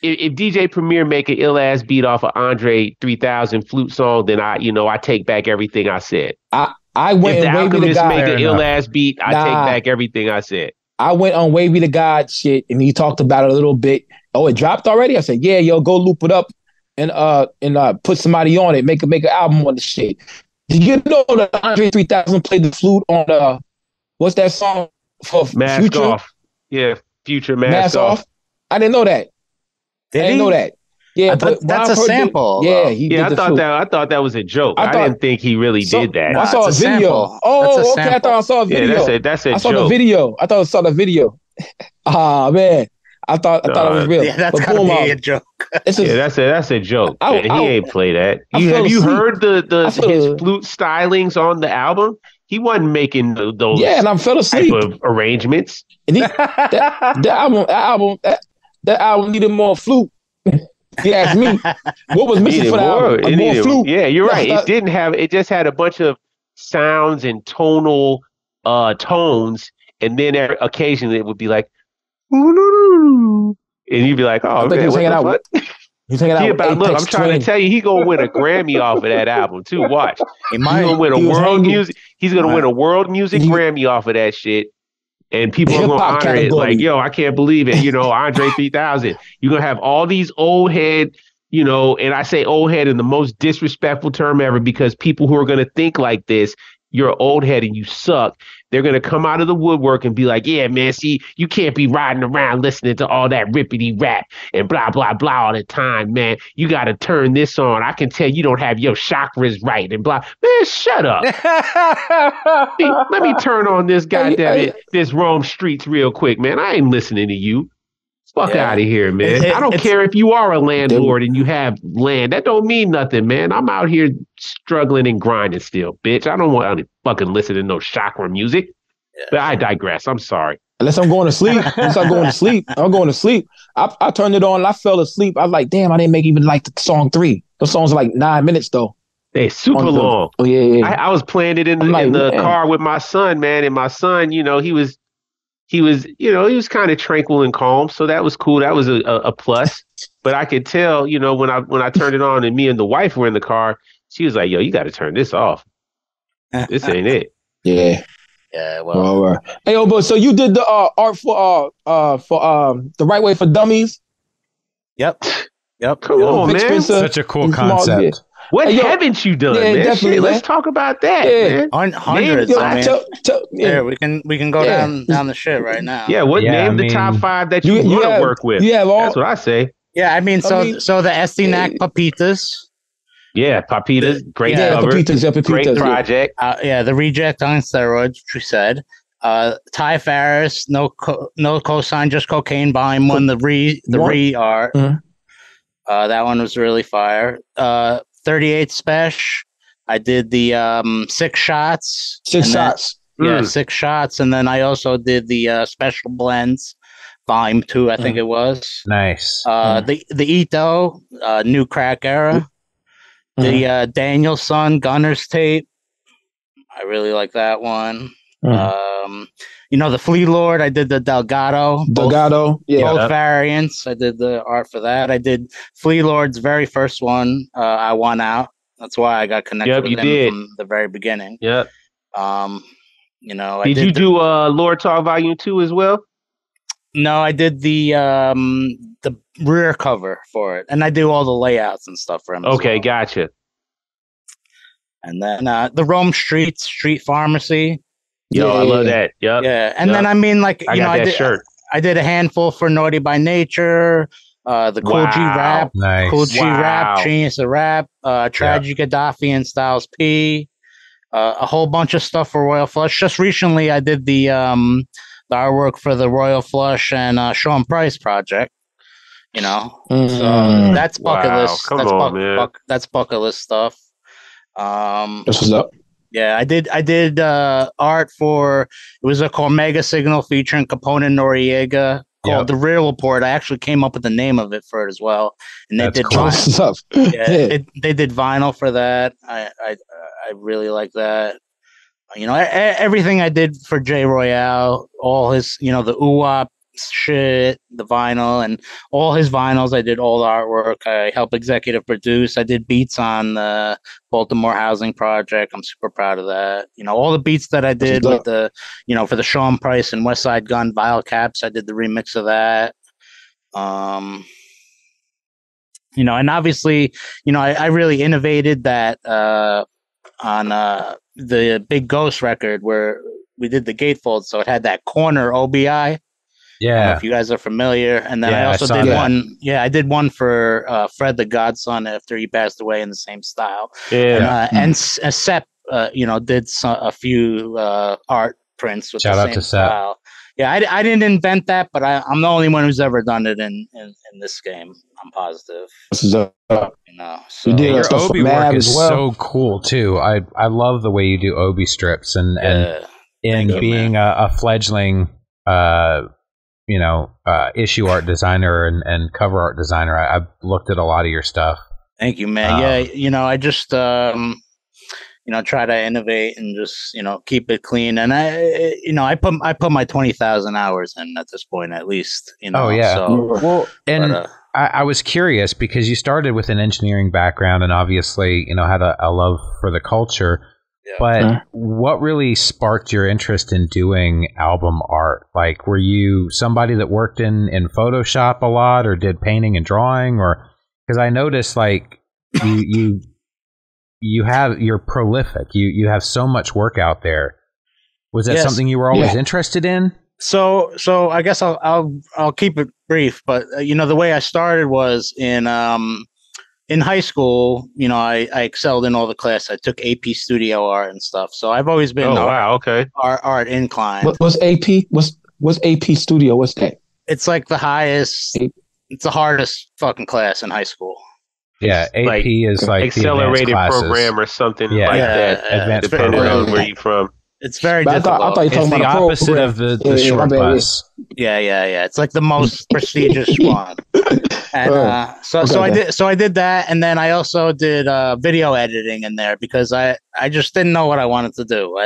If DJ Premier make an ill ass beat off of Andre 3000 flute song, then I take back everything I said. I went if and Wavy the God make an ill ass beat, I take back everything I said. I went on Wavy the God shit and he talked about it a little bit. Oh, it dropped already? I said, yeah, yo, go loop it up and put somebody on it, make an album on the shit. Did you know that Andre 3000 played the flute on what's that song for Mask Future? Off? Yeah, Future Mask Off. I didn't know that. I didn't know that. Yeah, but that's a sample. I thought that was a joke. I didn't think he really did that. I saw a video. Oh, okay. I thought I saw a video. Yeah, that's a joke. I saw the video. I thought I saw the video. Ah, man. I thought it was real. Yeah, that's gotta be a joke. That's a joke. He ain't play that. Have you heard his flute stylings on the album? He wasn't making those. Yeah, and I fell asleep. Type of arrangements. And that album needed more flute. You asked me, what was missing for the album? More flute. Yeah, you're right. It just had a bunch of sounds and tonal tones, and then occasionally it would be like, and you'd be like, oh, man, what the fuck? He's hanging out with look, I'm trying to tell you, he gonna win a Grammy off of that album too. Watch, he's gonna win a world music. He's gonna win a world music Grammy off of that shit. And people are going to honor it like, yo, I can't believe it. Andre 3000. You're going to have all these old head, and I say old head in the most disrespectful term ever because people who are going to think like this, you're an old head and you suck. They're going to come out of the woodwork and be like, yeah, man, see, you can't be riding around listening to all that rippity rap and blah, blah, blah all the time, man. You got to turn this on. I can tell you don't have your chakras right and blah. Man, shut up. Let me turn on this this Rome Streets real quick, man. I ain't listening to you. Fuck out of here, man. I don't care if you are a landlord and you have land. That don't mean nothing, man. I'm out here struggling and grinding still, bitch. I don't want to fucking listen to no chakra music. Yeah. But I digress. I'm sorry. Unless I'm going to sleep. I'm going to sleep. I turned it on. I fell asleep. I was like, damn, I didn't make even like the song 3. The song's like 9 minutes though. They super long. Oh yeah. I was playing it in the car with my son, man, and my son, he was kind of tranquil and calm, so that was cool. That was a plus. But I could tell, when I turned it on and me and the wife were in the car, she was like, "Yo, you got to turn this off. This ain't it." Yeah. Yeah. Well. Hey, but so you did the art for the Right Way for Dummies? Yep. Come on, man. Spencer, such a cool concept. Yeah. What haven't you done, man? Definitely, Shit, man. let's talk about that, man. Hundreds. Yeah, we can go down the shit right now. Yeah, name the top 5 that you want to work with? That's what I say. Yeah, I mean, so the Estinac Papitas. Yeah, Papitas, great cover. Papitas, great project. The Reject on steroids, which we said. Ty Farris, no cosign, just cocaine, volume 1, the re art. Mm-hmm. That one was really fire. 38 Special. I did the 6 shots. 6 shots. Yeah, 6 shots. And then I also did the Special Blends, volume 2, I think it was. Nice. The Ito, New Crack Era. The Danielson Gunners tape. I really like that one. The Flea Lord, I did the Delgado. Both variants. I did the art for that. I did Flea Lord's very first one. I won out. That's why I got connected with him from the very beginning. Yep. Did you do Lord Talk Volume 2 as well? No, I did the rear cover for it, and I do all the layouts and stuff for him. Okay, gotcha. And then the Rome Street Pharmacy. Yo, I love that. Yep. Yeah, and then I mean, like I did shirt. I did a handful for Naughty by Nature, the Cool G Rap, nice. Cool G Rap, Genius of Rap, Tragic Gaddafi and Styles P, a whole bunch of stuff for Royal Flush. Just recently, I did the artwork for the Royal Flush and Sean Price project. So that's bucket list. That's bucket list stuff. That's what's up. Yeah, I did art for, it was a Cormega Signal featuring Capone and Noriega called The Real Report. I actually came up with the name of it for it as well. And they did vinyl. They did vinyl for that. I really like that. Everything I did for Jay Royale, all his, the UWAP shit, the vinyl, and all his vinyls, I did all the artwork. I helped executive produce. I did beats on the Baltimore Housing Project. I'm super proud of that. All the beats that I did with the, for the Sean Price and West Side Gun Vile Caps, I did the remix of that. And obviously, I really innovated that on the Big Ghost record where we did the gatefold, so it had that corner OBI. Yeah, if you guys are familiar. And then I also did one. Yeah, I did one for Fred the Godson after he passed away in the same style. Yeah, and Sepp, did a few art prints with Shout the out same to Sepp. style. Yeah, I didn't invent that, but I'm the only one who's ever done it in this game. I'm positive. So your Obi work is so cool too. I love the way you do Obi strips and being a fledgling issue art designer and cover art designer. I've looked at a lot of your stuff. Thank you, man. I just try to innovate and just keep it clean. And I put my 20,000 hours in at this point, at least. Oh yeah. So, I was curious because you started with an engineering background and obviously had a love for the culture. Yeah. But what really sparked your interest in doing album art? Like, were you somebody that worked in Photoshop a lot or did painting and drawing? Or because I noticed like you're prolific. You have so much work out there. Was that something you were always interested in? So I guess I'll keep it brief. But the way I started was in high school, I excelled in all the classes. I took AP studio art and stuff. So I've always been art inclined. What's AP? What's AP studio? What's that? It's like the highest. It's the hardest fucking class in high school. Yeah, AP is like accelerated program or something like that. Advanced depending on where you're from. It's very difficult. I thought you were talking it's about the opposite of the short bus. Yeah. It's like the most prestigious one. And so I did that, and then I also did video editing in there because I just didn't know what I wanted to do.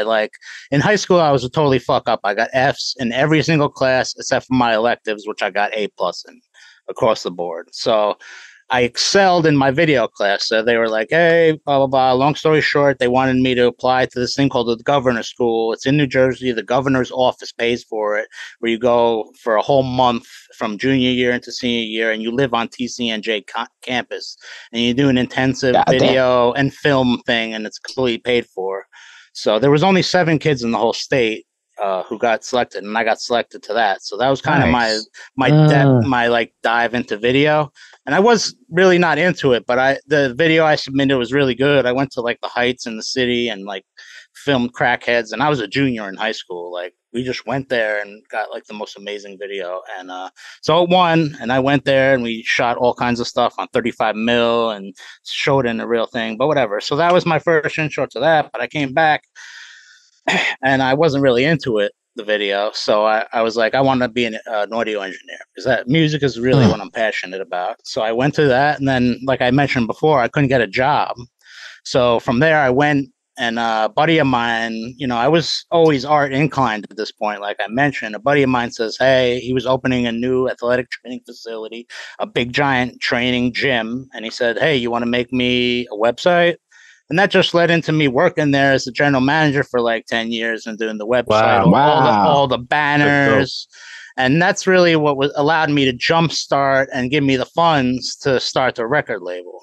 In high school I was a totally fuck up. I got Fs in every single class except for my electives, which I got A+ in across the board. So I excelled in my video class. So they were like, hey, blah, blah, blah. Long story short, they wanted me to apply to this thing called the Governor's School. It's in New Jersey. The governor's office pays for it, where you go for a whole month from junior year into senior year, and you live on TCNJ campus. And you do an intensive video and film thing, and it's completely paid for. So there was only 7 kids in the whole state who got selected, and I got selected to that. So that was kind of my dive into video. And I was really not into it, but the video I submitted was really good. I went to like the Heights in the city and like filmed crackheads, and I was a junior in high school. Like we just went there and got like the most amazing video, and so it won. And I went there and we shot all kinds of stuff on 35 mil and showed it in the real thing. But whatever. So that was my first intro to that. But I came back and I wasn't really into it, the video. So I was like, I want to be an audio engineer because that music is really what I'm passionate about. So I went to that, and then, like I mentioned before, I couldn't get a job. So from there, I went, and a buddy of mine, I was always art inclined at this point. Like I mentioned, a buddy of mine says, hey, he was opening a new athletic training facility, a big giant training gym. And he said, hey, you want to make me a website? And that just led into me working there as the general manager for like 10 years and doing the website, all the banners. And that's really what allowed me to jumpstart and give me the funds to start the record label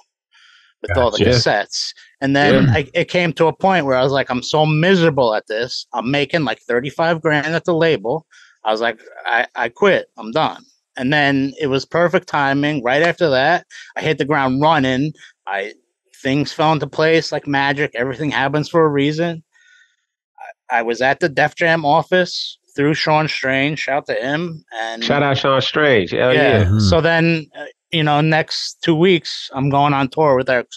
with all the cassettes. And then it came to a point where I was like, I'm so miserable at this. I'm making like 35 grand at the label. I was like, I quit. I'm done. And then it was perfect timing. Right after that, I hit the ground running. Things fell into place like magic. Everything happens for a reason. I was at the Def Jam office through Sean Strange. Shout to him. And shout out Sean Strange. Hell yeah. Mm-hmm. So then, next 2 weeks, I'm going on tour with Eric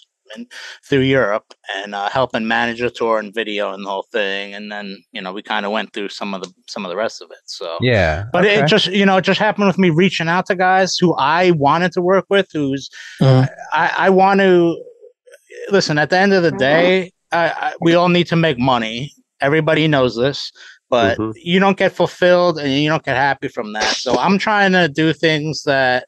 through Europe and helping manage a tour and video and the whole thing. And then, we kind of went through some of the rest of it. So yeah, but it just happened with me reaching out to guys who I wanted to work with, I want to. Listen, at the end of the day, we all need to make money. Everybody knows this, but you don't get fulfilled and you don't get happy from that. So I'm trying to do things that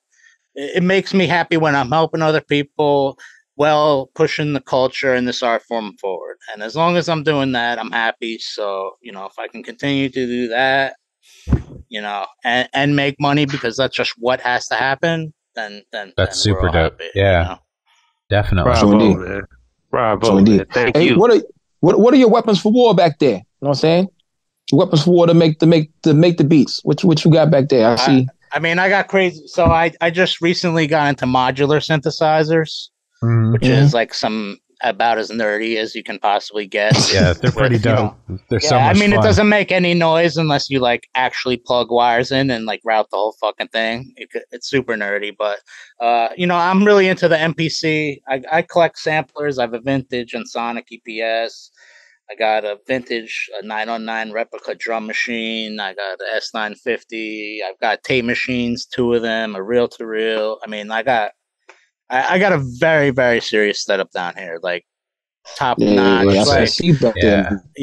it makes me happy when I'm helping other people while pushing the culture and this art form forward. And as long as I'm doing that, I'm happy. So, if I can continue to do that, and make money because that's just what has to happen, then that's super dope. Happy, yeah. Definitely. Bravo, man. Bravo, man. Thank you. What are your weapons for war back there? You know what I'm saying? Weapons for war to make the beats. What you got back there? I see. I got crazy. So I just recently got into modular synthesizers, which is like about as nerdy as you can possibly get. Yeah, they're pretty dope. They're so much fun. It doesn't make any noise unless you like actually plug wires in and like route the whole fucking thing. It's super nerdy, but I'm really into the MPC. I collect samplers. I have a vintage and Sonic EPS. I got a vintage 909 replica drum machine. I got an S950. I've got tape machines, 2 of them, a reel-to-reel. I mean, I got a very, very serious setup down here, like top notch.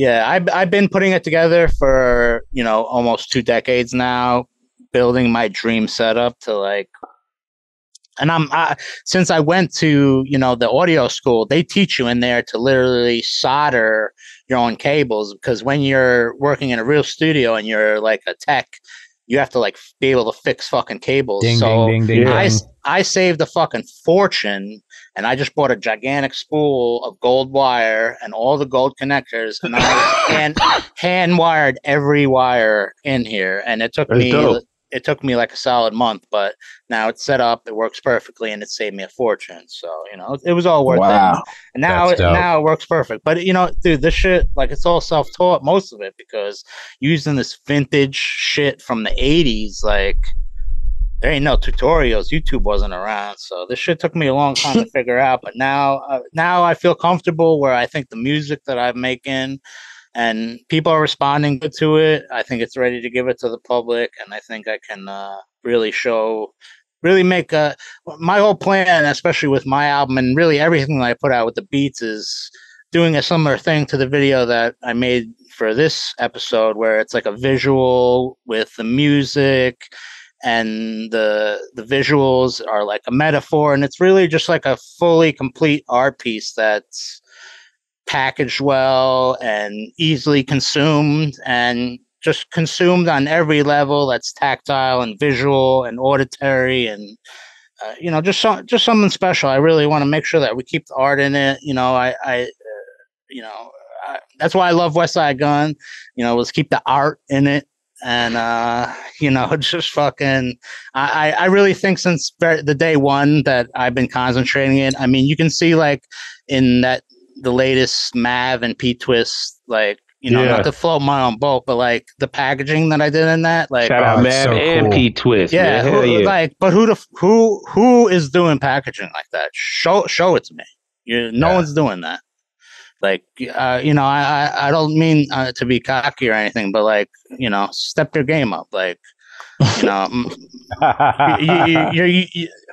I've been putting it together for almost 2 decades now, building my dream setup to like. And since I went to the audio school, they teach you in there to literally solder your own cables, because when you're working in a real studio and you're like a tech, you have to like be able to fix fucking cables. Ding. I saved a fucking fortune, and I just bought a gigantic spool of gold wire and all the gold connectors, and I hand wired every wire in here. And it took me like a solid month, but now it's set up, it works perfectly, and it saved me a fortune. So, it was all worth it. And now it works perfect. But, dude, this shit, like, it's all self-taught, most of it, because using this vintage shit from the 80s, like, there ain't no tutorials. YouTube wasn't around. So this shit took me a long time to figure out. But now I feel comfortable where I think the music that I'm making and people are responding good to it. I think it's ready to give it to the public, and I think I can really make my whole plan, especially with my album and really everything that I put out with the beats, is doing a similar thing to the video that I made for this episode, where it's like a visual with the music, and the visuals are like a metaphor, and it's really just like a fully complete art piece that's packaged well and easily consumed, and just consumed on every level, that's tactile and visual and auditory, and just something special. I really want to make sure that we keep the art in it. That's why I love West Side Gun. Let's keep the art in it. And just fucking, I really think since the day one that I've been concentrating it. I mean, you can see like in the latest Mav and P Twist, like, not to float my own boat, but like the packaging that I did in that, like, shout out Mav and P Twist. Yeah, but who is doing packaging like that? Show it to me. No one's doing that. Like, I don't mean to be cocky or anything, but like, step your game up. Like,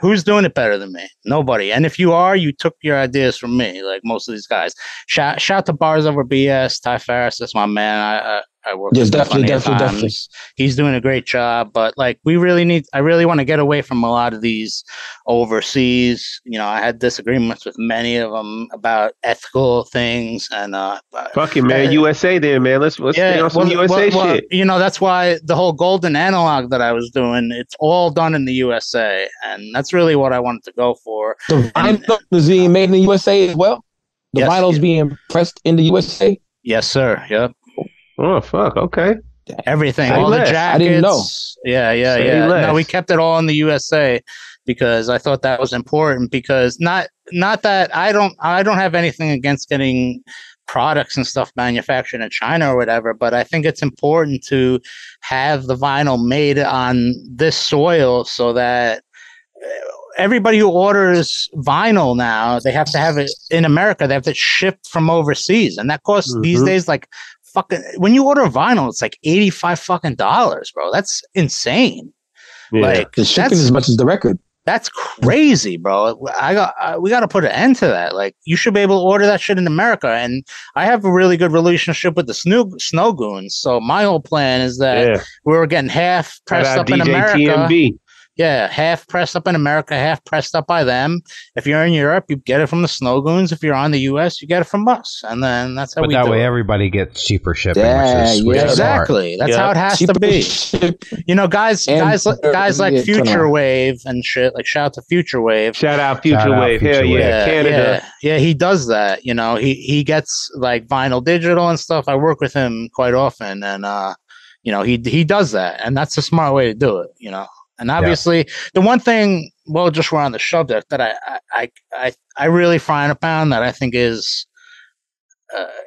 who's doing it better than me? Nobody. And if you are, you took your ideas from me, like most of these guys. Shout to Bars Over BS, Ty Farris, that's my man. I work with him definitely. He's doing a great job, but like I really want to get away from a lot of these overseas. I had disagreements with many of them about ethical things, and fuck it, man. USA there, man. Let's stay on some USA shit. That's why the whole golden analog that I was doing, it's all done in the USA, and that's really what I wanted to go for. The vinyl is being made in the USA as well. The vinyl's being pressed in the USA. Yes, sir. Yep. Oh fuck! Okay. Everything, all the jackets. I didn't know. Yeah. No, we kept it all in the USA because I thought that was important. Because not that I don't have anything against getting products and stuff manufactured in China or whatever, but I think it's important to have the vinyl made on this soil so that everybody who orders vinyl now, they have to have it in America. They have to ship from overseas, and that costs these days like. When you order vinyl, it's like $85 bro. That's insane. Yeah. Like the shipping as much as the record. That's crazy, bro. We got to put an end to that. Like, you should be able to order that shit in America. And I have a really good relationship with the Snow Goons. So my whole plan is that we were getting half pressed up in America. TMB. Yeah, half pressed up in America, half pressed up by them. If you're in Europe, you get it from the Snow Goons. If you're on the US, you get it from us. And then that's how we do it. But that way everybody gets cheaper shipping. Which is exactly. That's how it has to be. Guys like Future Wave and shit. Like, shout out to Future Wave. Shout out Future Wave. Hell yeah. Canada. Yeah, he does that. He gets like vinyl digital and stuff. I work with him quite often. And, he does that. And that's a smart way to do it, And obviously, the one thing, just we're on the subject, that I really frown upon, that I think is,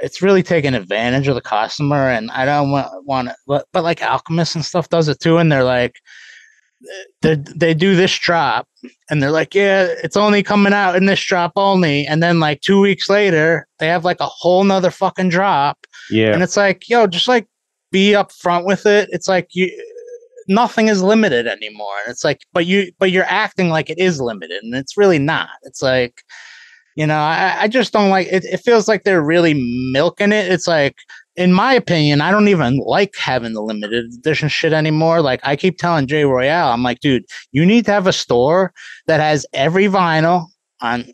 it's really taking advantage of the customer, and I don't want to, but like Alchemist and stuff does it too, and they're like, they do this drop, and they're like, yeah, it's only coming out in this drop only, and then like 2 weeks later, they have like a whole nother fucking drop, and it's like, yo, just like be upfront with it. It's like nothing is limited anymore. And it's like, but you're acting like it is limited, and it's really not. It's like, I just don't like it. It feels like they're really milking it. It's like, in my opinion, I don't even like having the limited edition shit anymore. Like, I keep telling Jay Royale, I'm like, dude, you need to have a store that has every vinyl on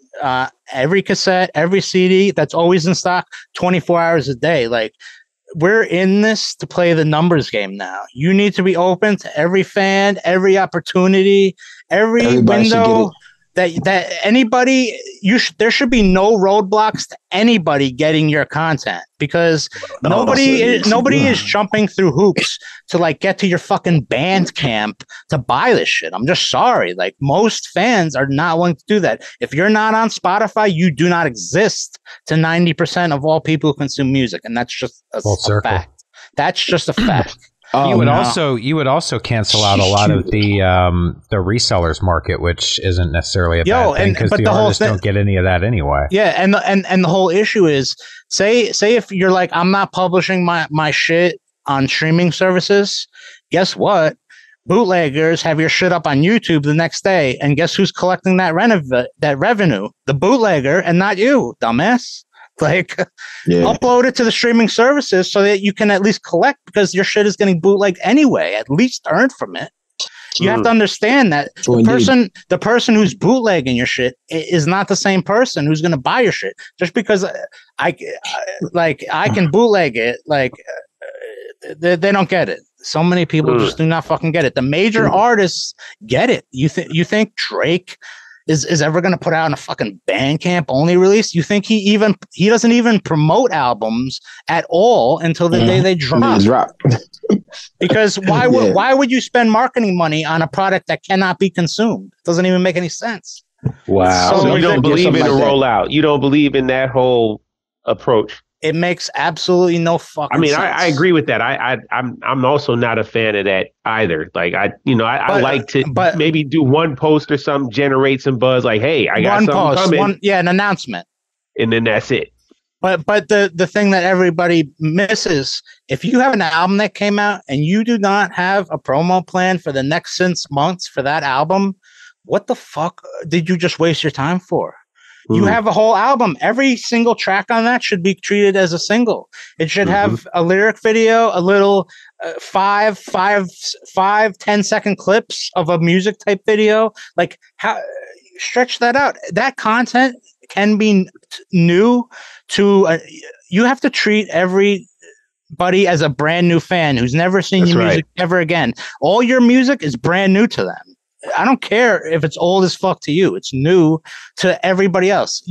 every cassette, every CD that's always in stock 24 hours a day. Like, we're in this to play the numbers game now. You need to be open to every fan, every opportunity, everybody window that anybody. There should be no roadblocks to anybody getting your content, because nobody is jumping through hoops to like get to your fucking Bandcamp to buy this shit. I'm just sorry. Like, most fans are not willing to do that. If you're not on Spotify, you do not exist to 90% of all people who consume music, and that's just a fact. That's just a fact. You would also cancel out a lot of the resellers market, which isn't necessarily a bad thing because the artists don't get any of that anyway. Yeah, and the whole issue is say if you're like, I'm not publishing my shit on streaming services, guess what? Bootleggers have your shit up on YouTube the next day, and guess who's collecting that revenue? The bootlegger, and not you, dumbass. Like, upload it to the streaming services so that you can at least collect, because your shit is getting bootlegged anyway. At least earn from it. You have to understand that the person who's bootlegging your shit is not the same person who's going to buy your shit. Just because I can bootleg it, they don't get it. So many people just do not fucking get it. The major artists get it. You think Drake is ever going to put out a fucking Bandcamp only release? You think he doesn't even promote albums at all until the day they drop? Because why would you spend marketing money on a product that cannot be consumed? It doesn't even make any sense. Wow. So you don't believe in a rollout. You don't believe in that whole approach. It makes absolutely no fucking sense. I agree with that. I'm also not a fan of that either. Like I like to maybe do one post or something, generate some buzz. Like, hey, I got something coming. An announcement, and then that's it. But the thing that everybody misses, if you have an album that came out and you do not have a promo plan for the next 6 months for that album, what the fuck did you just waste your time for? You have a whole album. Every single track on that should be treated as a single. It should have a lyric video, a little 10-second clips of a music type video. Like, how stretch that out. That content can be new to you have to treat everybody as a brand new fan who's never seen your music ever again. All your music is brand new to them. I don't care if it's old as fuck to you. It's new to everybody else.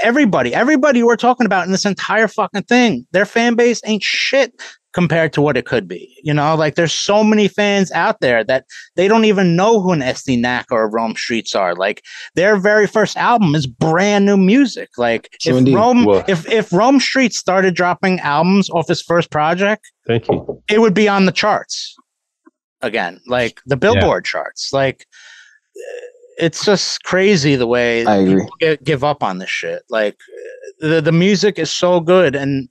Everybody we're talking about in this entire fucking thing, their fan base ain't shit compared to what it could be. You know, like, there's so many fans out there that they don't even know who an SD Knack or a Rome Streets are. Like, their very first album is brand new music. Like, if Rome Streets started dropping albums off his first project, it would be on the charts again, like the Billboard charts. Like, it's just crazy the way people give up on this shit. Like, the music is so good, and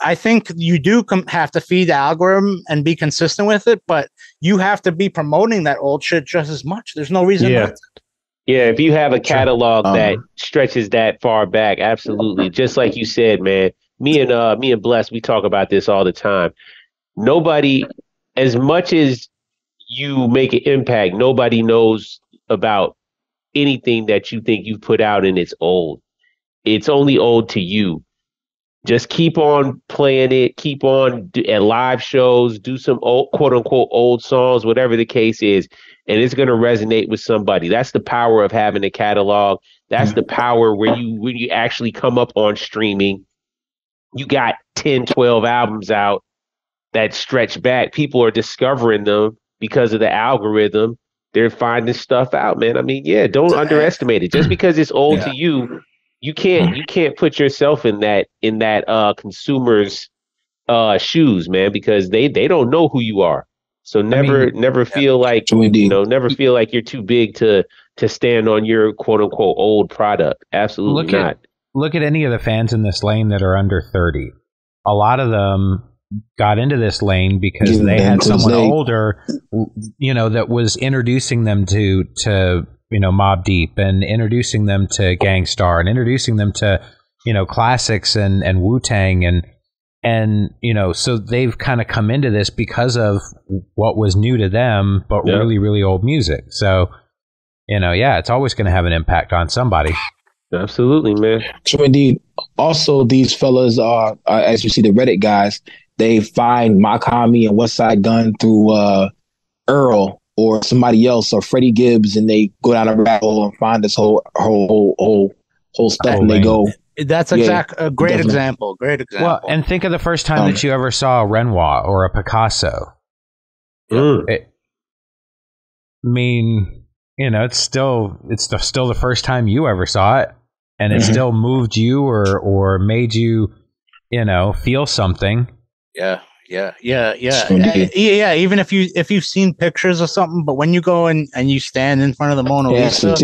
I think you do have to feed the algorithm and be consistent with it, but you have to be promoting that old shit just as much. There's no reason not to. Yeah, if you have a catalog that stretches that far back, absolutely. Just like you said, man, me and Bless, we talk about this all the time. Nobody, as much as you make an impact, nobody knows about anything that you think you've put out and it's old. It's only old to you. Just keep on playing it. Keep on at live shows. Do some old, quote unquote, old songs, whatever the case is, and it's going to resonate with somebody. That's the power of having a catalog. That's the power when you actually come up on streaming. You got 10, 12 albums out that stretch back. People are discovering them because of the algorithm. They're finding stuff out, man. I mean, don't underestimate it. Just because it's old to you, you can't put yourself in that consumer's shoes, man, because they don't know who you are. So never feel like never feel like you're too big to stand on your quote unquote old product. Absolutely not. Look at any of the fans in this lane that are under 30. A lot of them got into this lane because they had someone older, that was introducing them to Mobb Deep, and introducing them to Gang Starr, and introducing them to, classics and Wu-Tang, and so they've kind of come into this because of what was new to them, but really, really old music. So, it's always going to have an impact on somebody. Absolutely, man. True indeed. Also, these fellas are, as you see, the Reddit guys, they find Makami and Westside Gun through Earl or somebody else or Freddie Gibbs, and they go down a rabbit hole and find this whole stuff, and they go. That's a great example. Great example. Well, and think of the first time that you ever saw a Renoir or a Picasso. It's still the first time you ever saw it, and it still moved you or made you, feel something. Yeah. Yeah. Even if you've seen pictures of something, but when you go and you stand in front of the Mona Lisa,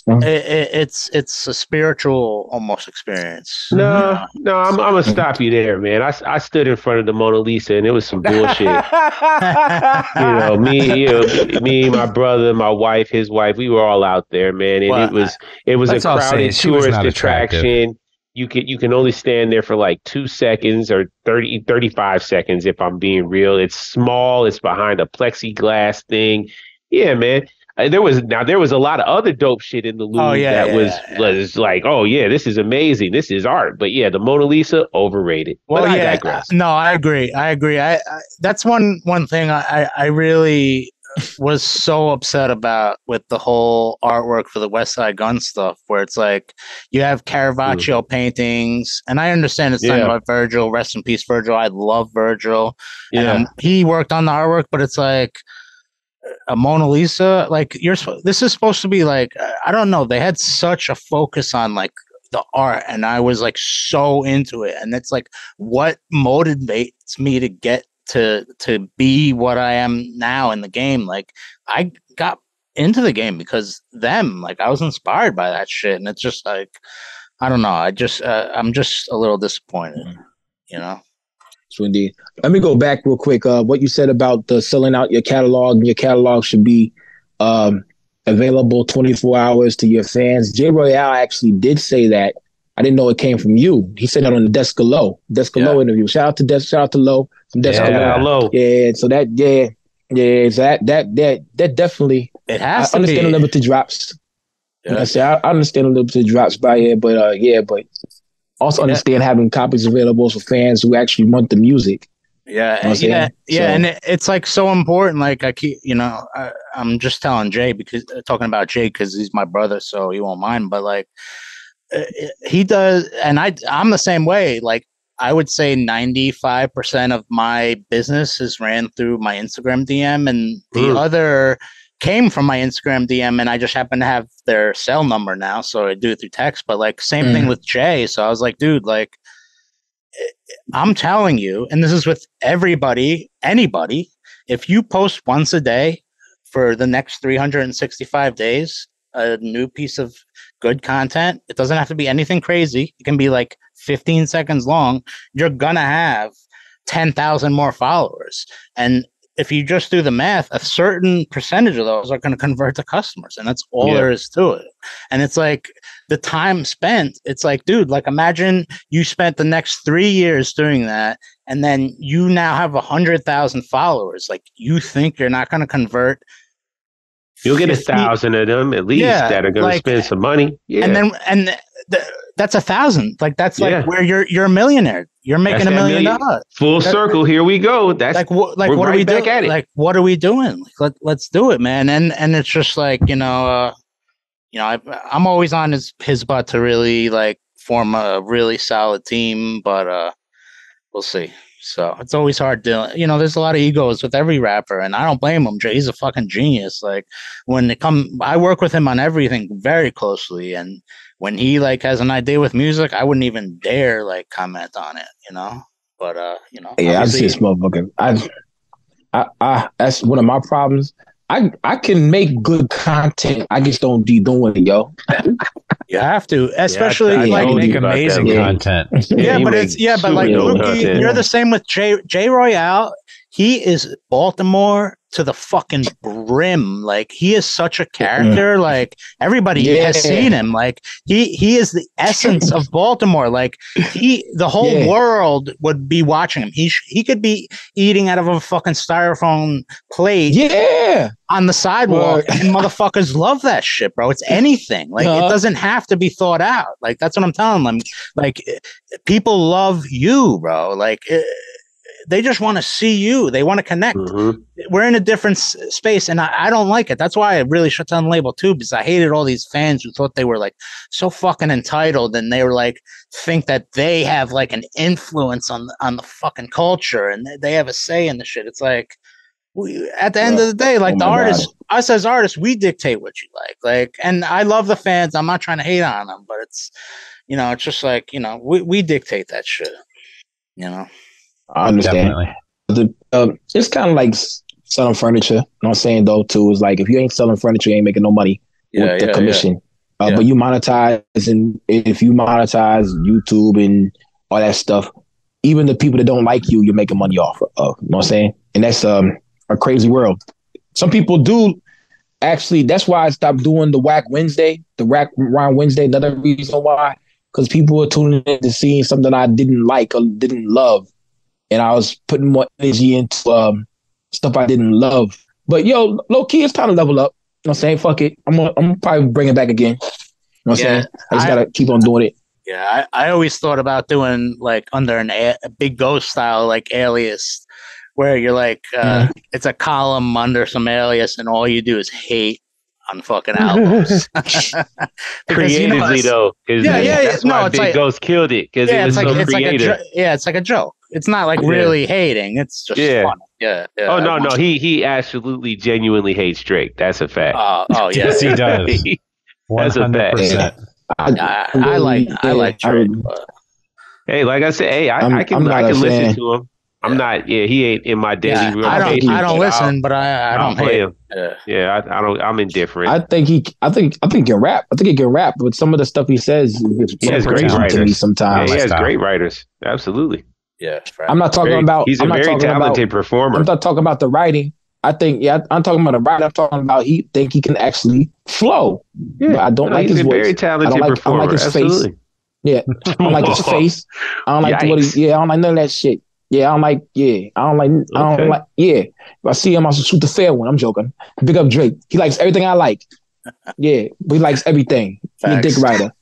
it's a spiritual almost experime. No, I'm gonna stop you there, man. I stood in front of the Mona Lisa and it was some bullshit. Me, my brother, my wife, his wife, we were all out there, man, and it was a crowded tourist attraction. You can only stand there for like 2 seconds or 35 seconds if I'm being real. It's small. It's behind a plexiglass thing. Yeah, man. There was a lot of other dope shit in the Louvre was like, oh yeah, this is amazing. This is art. But yeah, the Mona Lisa, overrated. Well, but I digress. No, I agree. I that's one thing I really was so upset about with the whole artwork for the West Side Gun stuff, where it's like you have Caravaggio paintings, and I understand it's talking about Virgil. Rest in peace, Virgil. I love Virgil. And he worked on the artwork, but it's like a Mona Lisa. Like this is supposed to be like, I don't know. They had such a focus on like the art, and I was like so into it, and it's like what motivates me to get to be what I am now in the game. Like I got into the game because like I was inspired by that shit, and it's just like I don't know. I'm just a little disappointed, So indeed. Let me go back real quick. What you said about the selling out your catalog. Your catalog should be available 24 hours to your fans. Jay Royale actually did say that. I didn't know it came from you. He said that on the Desk of Low interview. Shout out to Low from Desk of Low. Yeah. So that that definitely. It has to be. I understand the limited drops. Yeah. I understand the limited drops by here, but also understand having copies available for fans who actually want the music. Yeah, and it's like so important. Like I keep, I'm just telling Jay talking about Jay because he's my brother, so he won't mind. But like. He does, and I'm the same way. Like I would say 95% of my business is ran through my Instagram DM, and the other came from my Instagram DM, and I just happen to have their cell number now, so I do it through text. But like same thing with Jay. So I was like, dude, like I'm telling you, and this is with anybody, if you post once a day for the next 365 days, a new piece of good content. It doesn't have to be anything crazy. It can be like 15 seconds long. You're gonna have 10,000 more followers. And if you just do the math, a certain percentage of those are going to convert to customers. And that's all there is to it. And it's like the time spent, it's like, dude, like imagine you spent the next 3 years doing that. And then you now have 100,000 followers. Like you think you're not going to convert. You'll get 1,000 of them at least that are going to spend some money. Yeah. And that's 1,000. Like that's like where you're a millionaire. You're making $1 million. Full circle. Here we go. That's like what are we doing? Like what are we doing? Like let's do it, man. And it's just like I'm always on his butt to really like form a really solid team, but we'll see. So it's always hard to, there's a lot of egos with every rapper, and I don't blame him. He's a fucking genius. Like I work with him on everything very closely, and when he like has an idea with music, I wouldn't even dare like comment on it, But yeah, I see this motherfucker. I that's one of my problems. I can make good content. I just don't be doing it, yo. You have to, especially like make amazing content. Yeah, but like Luki, you're the same with Jay Royale. He is Baltimore to the fucking brim. Like he is such a character. Like everybody has seen him. Like he is the essence of Baltimore. Like the whole world would be watching him. He could be eating out of a fucking styrofoam plate. Yeah. On the sidewalk, and motherfuckers love that shit, bro. It's anything. Like it doesn't have to be thought out. Like that's what I'm telling them. Like people love you, bro. Like they just want to see you. They want to connect. Mm-hmm. We're in a different space, and I don't like it. That's why I really shut down the label too, because I hated all these fans who thought they were like so fucking entitled, and they were like think that they have like an influence on the fucking culture, and they have a say in the shit. It's like. At the end of the day, like the artists, us as artists, we dictate what you like, and I love the fans. I'm not trying to hate on them, but it's, it's just like, we dictate that shit, I understand. Definitely. it's kind of like selling furniture. You know what I'm saying though too? Is like if you ain't selling furniture, you ain't making no money with the commission. But you monetize, and if you monetize YouTube and all that stuff, even the people that don't like you, you're making money off of. You know what I'm saying? And that's a crazy world. Some people do actually. That's why I stopped doing the Whack Wednesday, Wednesday. Another reason why, because people were tuning in to see something I didn't like or didn't love, and I was putting more energy into stuff I didn't love. But yo, low key, it's time to level up. You know what I'm saying? Fuck it. I'm gonna probably bring it back again. You know what I'm saying? I just gotta keep on doing it. Yeah, I always thought about doing like under a big ghost style, like Alias, where you're like, it's a column under some alias, and all you do is hate on fucking albums. Creatively, though. That's why Big Ghost killed it, because it was so creative. It's like a joke. It's not like really hating. It's just fun. Yeah. Oh, no. He absolutely, genuinely hates Drake. That's a fact. Oh, yeah. Yes, he does. That's a fact. 100%. I like Drake. Hey, like I said, I can listen to him. I'm not. Yeah, he ain't in my daily. I don't listen, but I don't play him. Yeah, I don't. I'm indifferent. I think he can rap. I think he can rap, but some of the stuff he says, he has great writers. To me sometimes. Yeah, he has great writers. Absolutely. Yeah, I'm not talking about. He's a very talented performer. I'm not talking about the writing. I think, I'm talking about the writing. I'm talking about he can actually flow. Yeah, but I don't like his voice. Very talented performer. I don't like his Absolutely. face. Yeah, I don't like his face. I don't like what he. Yeah, I don't like none of that shit. Yeah, I don't like. Yeah, I don't like. Yeah, if I see him, I'll shoot the fair one. I'm joking. Big up Drake. He likes everything I like. Yeah, but he likes everything. He's a dick rider.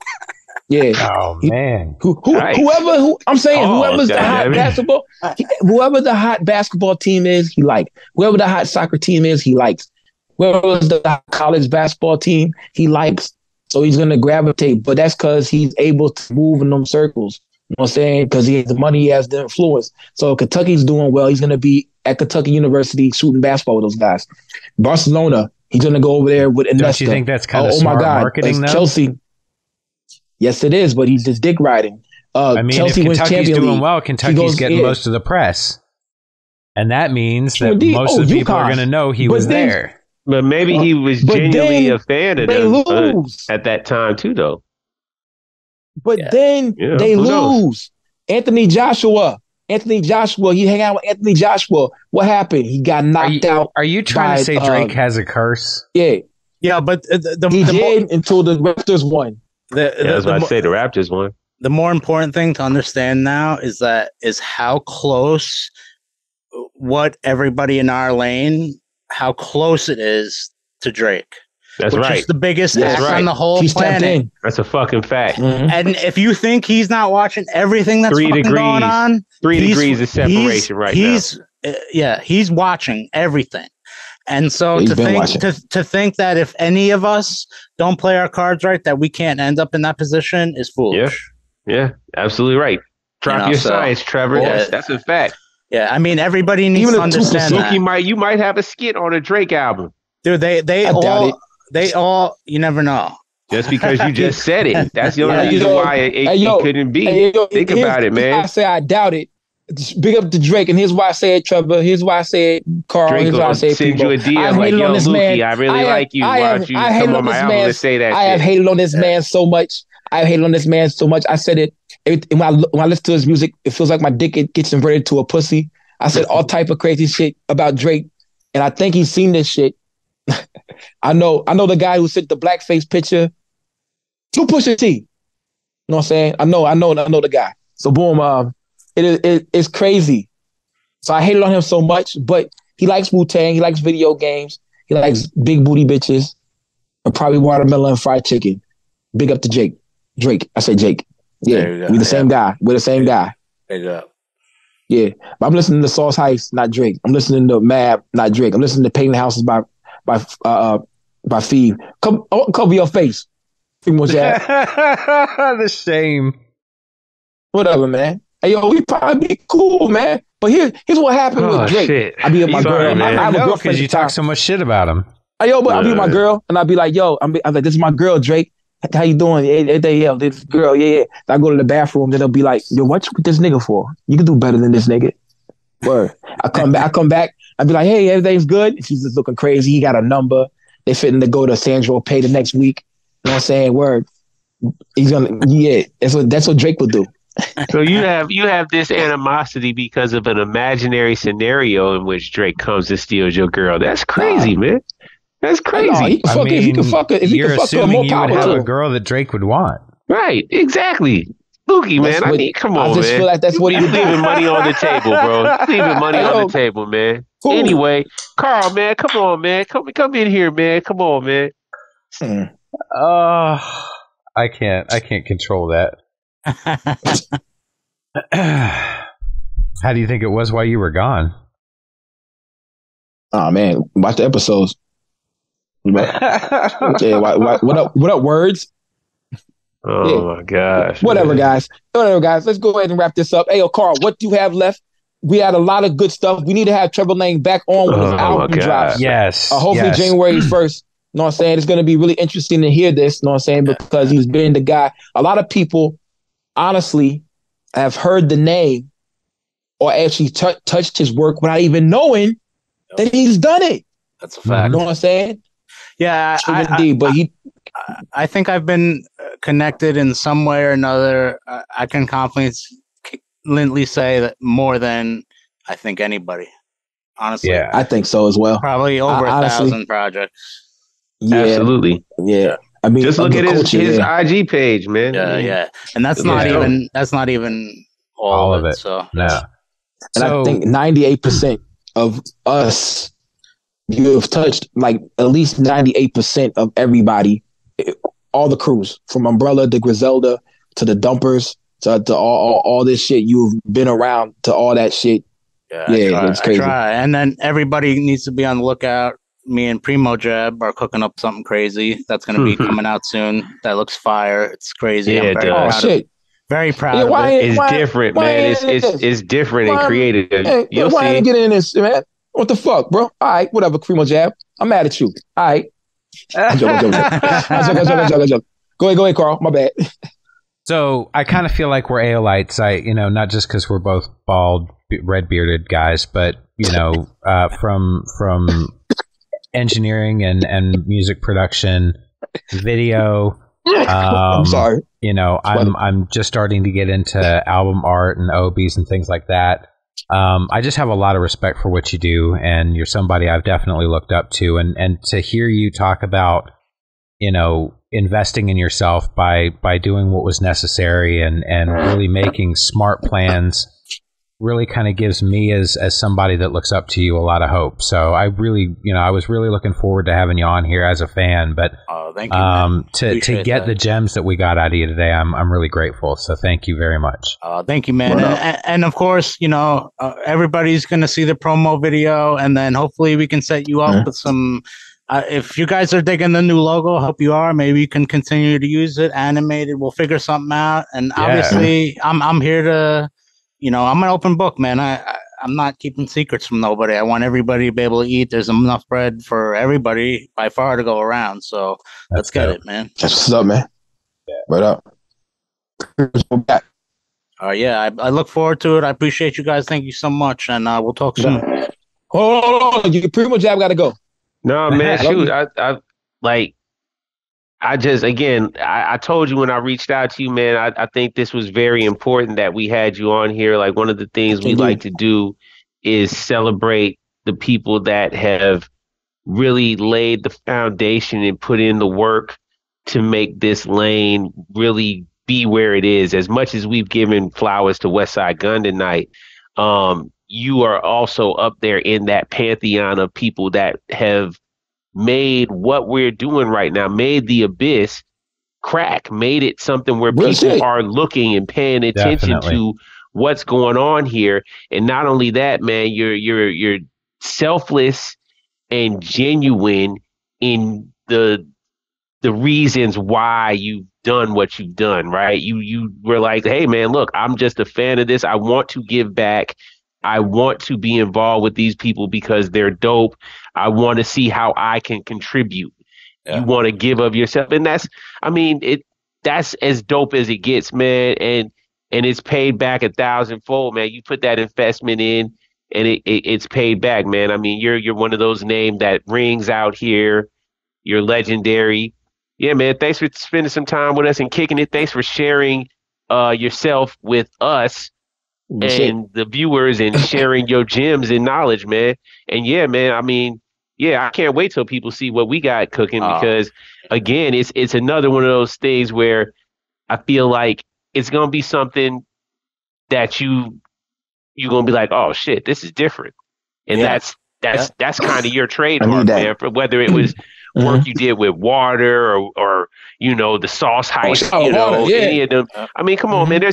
Yeah. Oh man. Whoever's the hot basketball, whoever the hot basketball team is, he likes. Whoever the hot soccer team is, he likes. Whoever's the hot college basketball team, he likes. So he's gonna gravitate, but that's because he's able to move in them circles. You know what I'm saying? Because he has the money, he has the influence. So Kentucky's doing well. He's gonna be at Kentucky University shooting basketball with those guys. Barcelona, he's gonna go over there with Iniesta. Don't you think that's kind of smart marketing, though? Chelsea. Yes, it is, but he's just dick riding. Chelsea if wins Kentucky's Champions doing League. well, Kentucky's getting most of the press. And that means that most of the people are going to know he was there. But maybe he was genuinely a fan of them at that time, too, though. But then they lose. Anthony Joshua, he hang out with Anthony Joshua. What happened? He got knocked out. Are you trying to say Drake has a curse? Yeah. Yeah, but he did until the Raptors won. I was about to say the Raptors won. The more important thing to understand now is how close what everybody in our lane, how close it is to Drake. That's which is the biggest act on the whole planet. That's a fucking fact. Mm-hmm. And if you think he's not watching everything that's going on, 3 degrees of separation now. He's watching everything. And so to think that if any of us don't play our cards right, that we can't end up in that position is foolish. Yeah, absolutely right. Drop your science, Trevor. That's a fact. Yeah, I mean, everybody needs to understand that. You might have a skit on a Drake album. Dude, they all, you never know. Just because you just said it. That's the only reason why it couldn't be. Think about it, man. I say I doubt it. Big up to Drake, and here's why I said Trevor. Here's why I said Carl. Drake here's why I said send you a DM like, yo, Lukey, I really like you. Why don't you come on my album to say that shit? I have hated on this man so much. I said it. When I listen to his music, it feels like my dick gets inverted to a pussy. I said all type of crazy shit about Drake, and I think he's seen this shit. I know the guy who sent the blackface picture to Pusha T. You know what I'm saying? I know the guy. So boom, it's crazy. So I hated on him so much, but he likes Wu-Tang, he likes video games, he likes big booty bitches, and probably watermelon and fried chicken. Big up to Jake. Drake. I say Jake. Yeah, we the same guy. We're the same guy. Big up. Yeah, but I'm listening to Sauce Heist, not Drake. I'm listening to Mab, not Drake. I'm listening to Painting Houses by Phoebe. Cover your face. The shame. Whatever, man. Hey, yo, we probably be cool, man. But here's what happened with Drake. Shit. I be with my girl. I know because you talk so much shit about him. Hey, yo, but I be with my girl, and I be like, yo, I'm like, this is my girl, Drake. How you doing? Hey, this girl, yeah. I go to the bathroom, then they'll be like, yo, what you with this nigga for? You can do better than this nigga. Word. I come back. I'd be like, hey, everything's good. And she's just looking crazy. He got a number. They fitting to go to Sandro Pay the next week. You know what I'm saying? Word. He's gonna, yeah. That's what Drake would do. So you have this animosity because of an imaginary scenario in which Drake comes and steals your girl. That's crazy, man. That's crazy. No, he can fuck her. If he can fuck her, you're assuming you would have a her. girl that Drake would want. Right, exactly. Spooky, man. I mean, come on, man. I just feel like that's what he's leaving money on the table, bro. Leaving money on the table, man. Cool. Anyway, Carl, man, come on, man. Come in here, man. Come on, man. I can't control that. How do you think it was while you were gone? Oh man, watch the episodes. Okay, what up, words? Oh my gosh. Whatever, guys. Let's go ahead and wrap this up. Hey, Carl, what do you have left? We had a lot of good stuff. We need to have Trevor Lang back on when his album drops. Yes. Hopefully January 1st. You know what I'm saying? It's going to be really interesting to hear this, you know what I'm saying? Because he's been the guy. A lot of people, honestly, have heard the name or actually touched his work without even knowing that he's done it. That's a fact. You know what I'm saying? Yeah, I think I've been connected in some way or another. I can confidently say that more than I think anybody. Honestly, yeah, I think so as well. Probably over 1,000 projects. Yeah, absolutely. Yeah, I mean, just look at his IG page, man. Yeah, and that's not even all of it. So no, and I think 98% of us, you have touched like at least 98% of everybody, all the crews from Umbrella to Griselda to the Dumpers to all this shit. You've been around to all that shit. Yeah, it's crazy. I try. And then everybody needs to be on the lookout. Me and Primo Jab are cooking up something crazy that's going to be coming out soon. That looks fire. It's crazy. Yeah, very proud of it. It's different, man. It's different and creative. You'll see. Why ain't getting in this, man? What the fuck, bro? All right, whatever, Primo Jab. I'm mad at you. All right. I'm joking. Go ahead, Carl. My bad. So I kind of feel like we're Aolites. Not just because we're both bald, red-bearded guys, but from engineering and music production, video. I'm sorry. I'm just starting to get into album art and OBs and things like that. I just have a lot of respect for what you do, and you're somebody I've definitely looked up to. And to hear you talk about, investing in yourself by doing what was necessary and really making smart plans really kind of gives me as somebody that looks up to you a lot of hope. So I really, I was really looking forward to having you on here as a fan, but thank you, to get the gems that we got out of you today, I'm really grateful. So thank you very much. Thank you, man. And of course, everybody's going to see the promo video, and then hopefully we can set you up with some, if you guys are digging the new logo, I hope you are. Maybe you can continue to use it, animated. We'll figure something out. And obviously I'm here to, I'm an open book, man. I'm not keeping secrets from nobody. I want everybody to be able to eat. There's enough bread for everybody by far to go around. So let's get it, man. That's what's up, man. Yeah. Right up. Yeah, I look forward to it. I appreciate you guys. Thank you so much. And we'll talk soon. Hold on. You pretty much have got to go. No, man, shoot. I told you when I reached out to you, man, I think this was very important that we had you on here. Like, one of the things we like to do is celebrate the people that have really laid the foundation and put in the work to make this lane really be where it is. As much as we've given flowers to Westside Gun tonight, you are also up there in that pantheon of people that have made what we're doing right now, made the Abyss crack, made it something where people are looking and paying attention to what's going on here. And not only that, man, you're selfless and genuine in the reasons why you've done what you've done, right? You were like, hey man, look, I'm just a fan of this. I want to give back. I want to be involved with these people because they're dope. I want to see how I can contribute. Yeah. You want to give of yourself. And that's as dope as it gets, man. And it's paid back 1,000-fold, man. You put that investment in and it's paid back, man. I mean, you're one of those names that rings out here. You're legendary. Yeah, man. Thanks for spending some time with us and kicking it. Thanks for sharing yourself with us and the viewers and sharing your gems and knowledge, man. And yeah, man, I mean, yeah, I can't wait till people see what we got cooking because again, it's another one of those things where I feel like it's gonna be something that you're gonna be like, oh shit, this is different. And that's kind of your trademark, man, for whether it was work you did with water or the sauce heist, any of them. I mean, come on, man.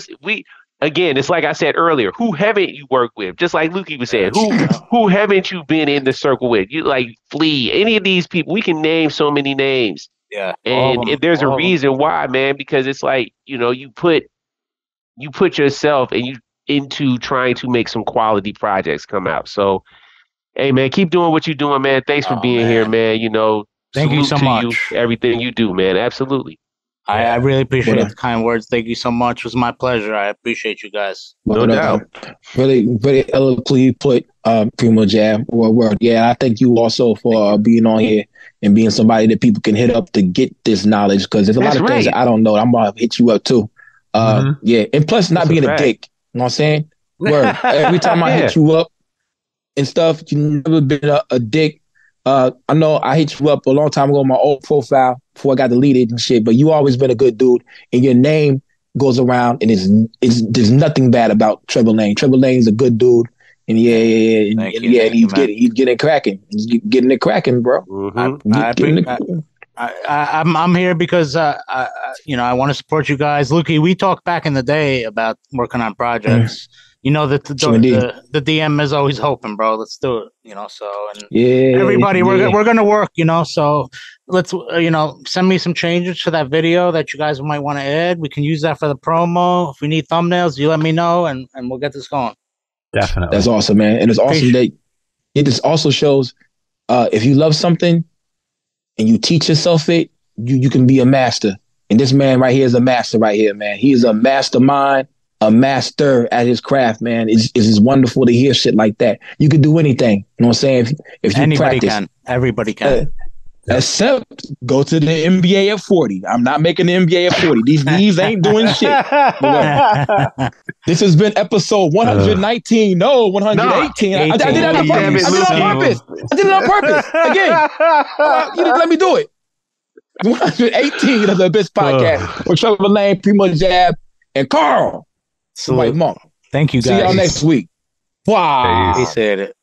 Again, it's like I said earlier, who haven't you worked with? Just like Lukey was saying, who haven't you been in the circle with? You like Flea, any of these people, we can name so many names. Yeah. And if there's a reason why, man, because it's like, you put yourself and you into trying to make some quality projects come out. So, hey, man, keep doing what you're doing, man. Thanks for being here, man. Thank you so much. Everything you do, man. Absolutely. I really appreciate the kind words. Thank you so much. It was my pleasure. I appreciate you guys. No doubt. Really, very eloquently put, Primo Jab. Word. Yeah, I thank you also for being on here and being somebody that people can hit up to get this knowledge because there's a lot of things that I don't know. I'm going to hit you up too. Yeah, and plus not being a dick. You know what I'm saying? Word. Every time I hit you up and stuff, you've never been a dick. I know I hit you up a long time ago on my old profile before I got deleted and shit, but you always been a good dude, and your name goes around, and there's nothing bad about Trevor Lang. Trevor Lang's a good dude, and he's getting cracking. He's getting it cracking, bro. I'm here because I want to support you guys. Lukey, we talked back in the day about working on projects. That the DM is always open, bro. Let's do it. Everybody, we're gonna work. So let's send me some changes to that video that you guys might want to add. We can use that for the promo. If we need thumbnails, you let me know, and we'll get this going. Definitely, that's awesome, man. And it's awesome that it just also shows if you love something and you teach yourself it, you can be a master. And this man right here is a master right here, man. He is a mastermind. A master at his craft, man. It's just wonderful to hear shit like that. You can do anything. You know what I'm saying? If you practice. Everybody can. Except go to the NBA at 40. I'm not making the NBA at 40. These knees ain't doing shit. This has been episode 119. No, 118. I did it on purpose. I did it on purpose. Again. You didn't let me do it. 118 of the Abyss Podcast with Trevor Lang, Primo Jab, and Carl. White Monk. Thank you, guys. See y'all next week. Wow. He said it.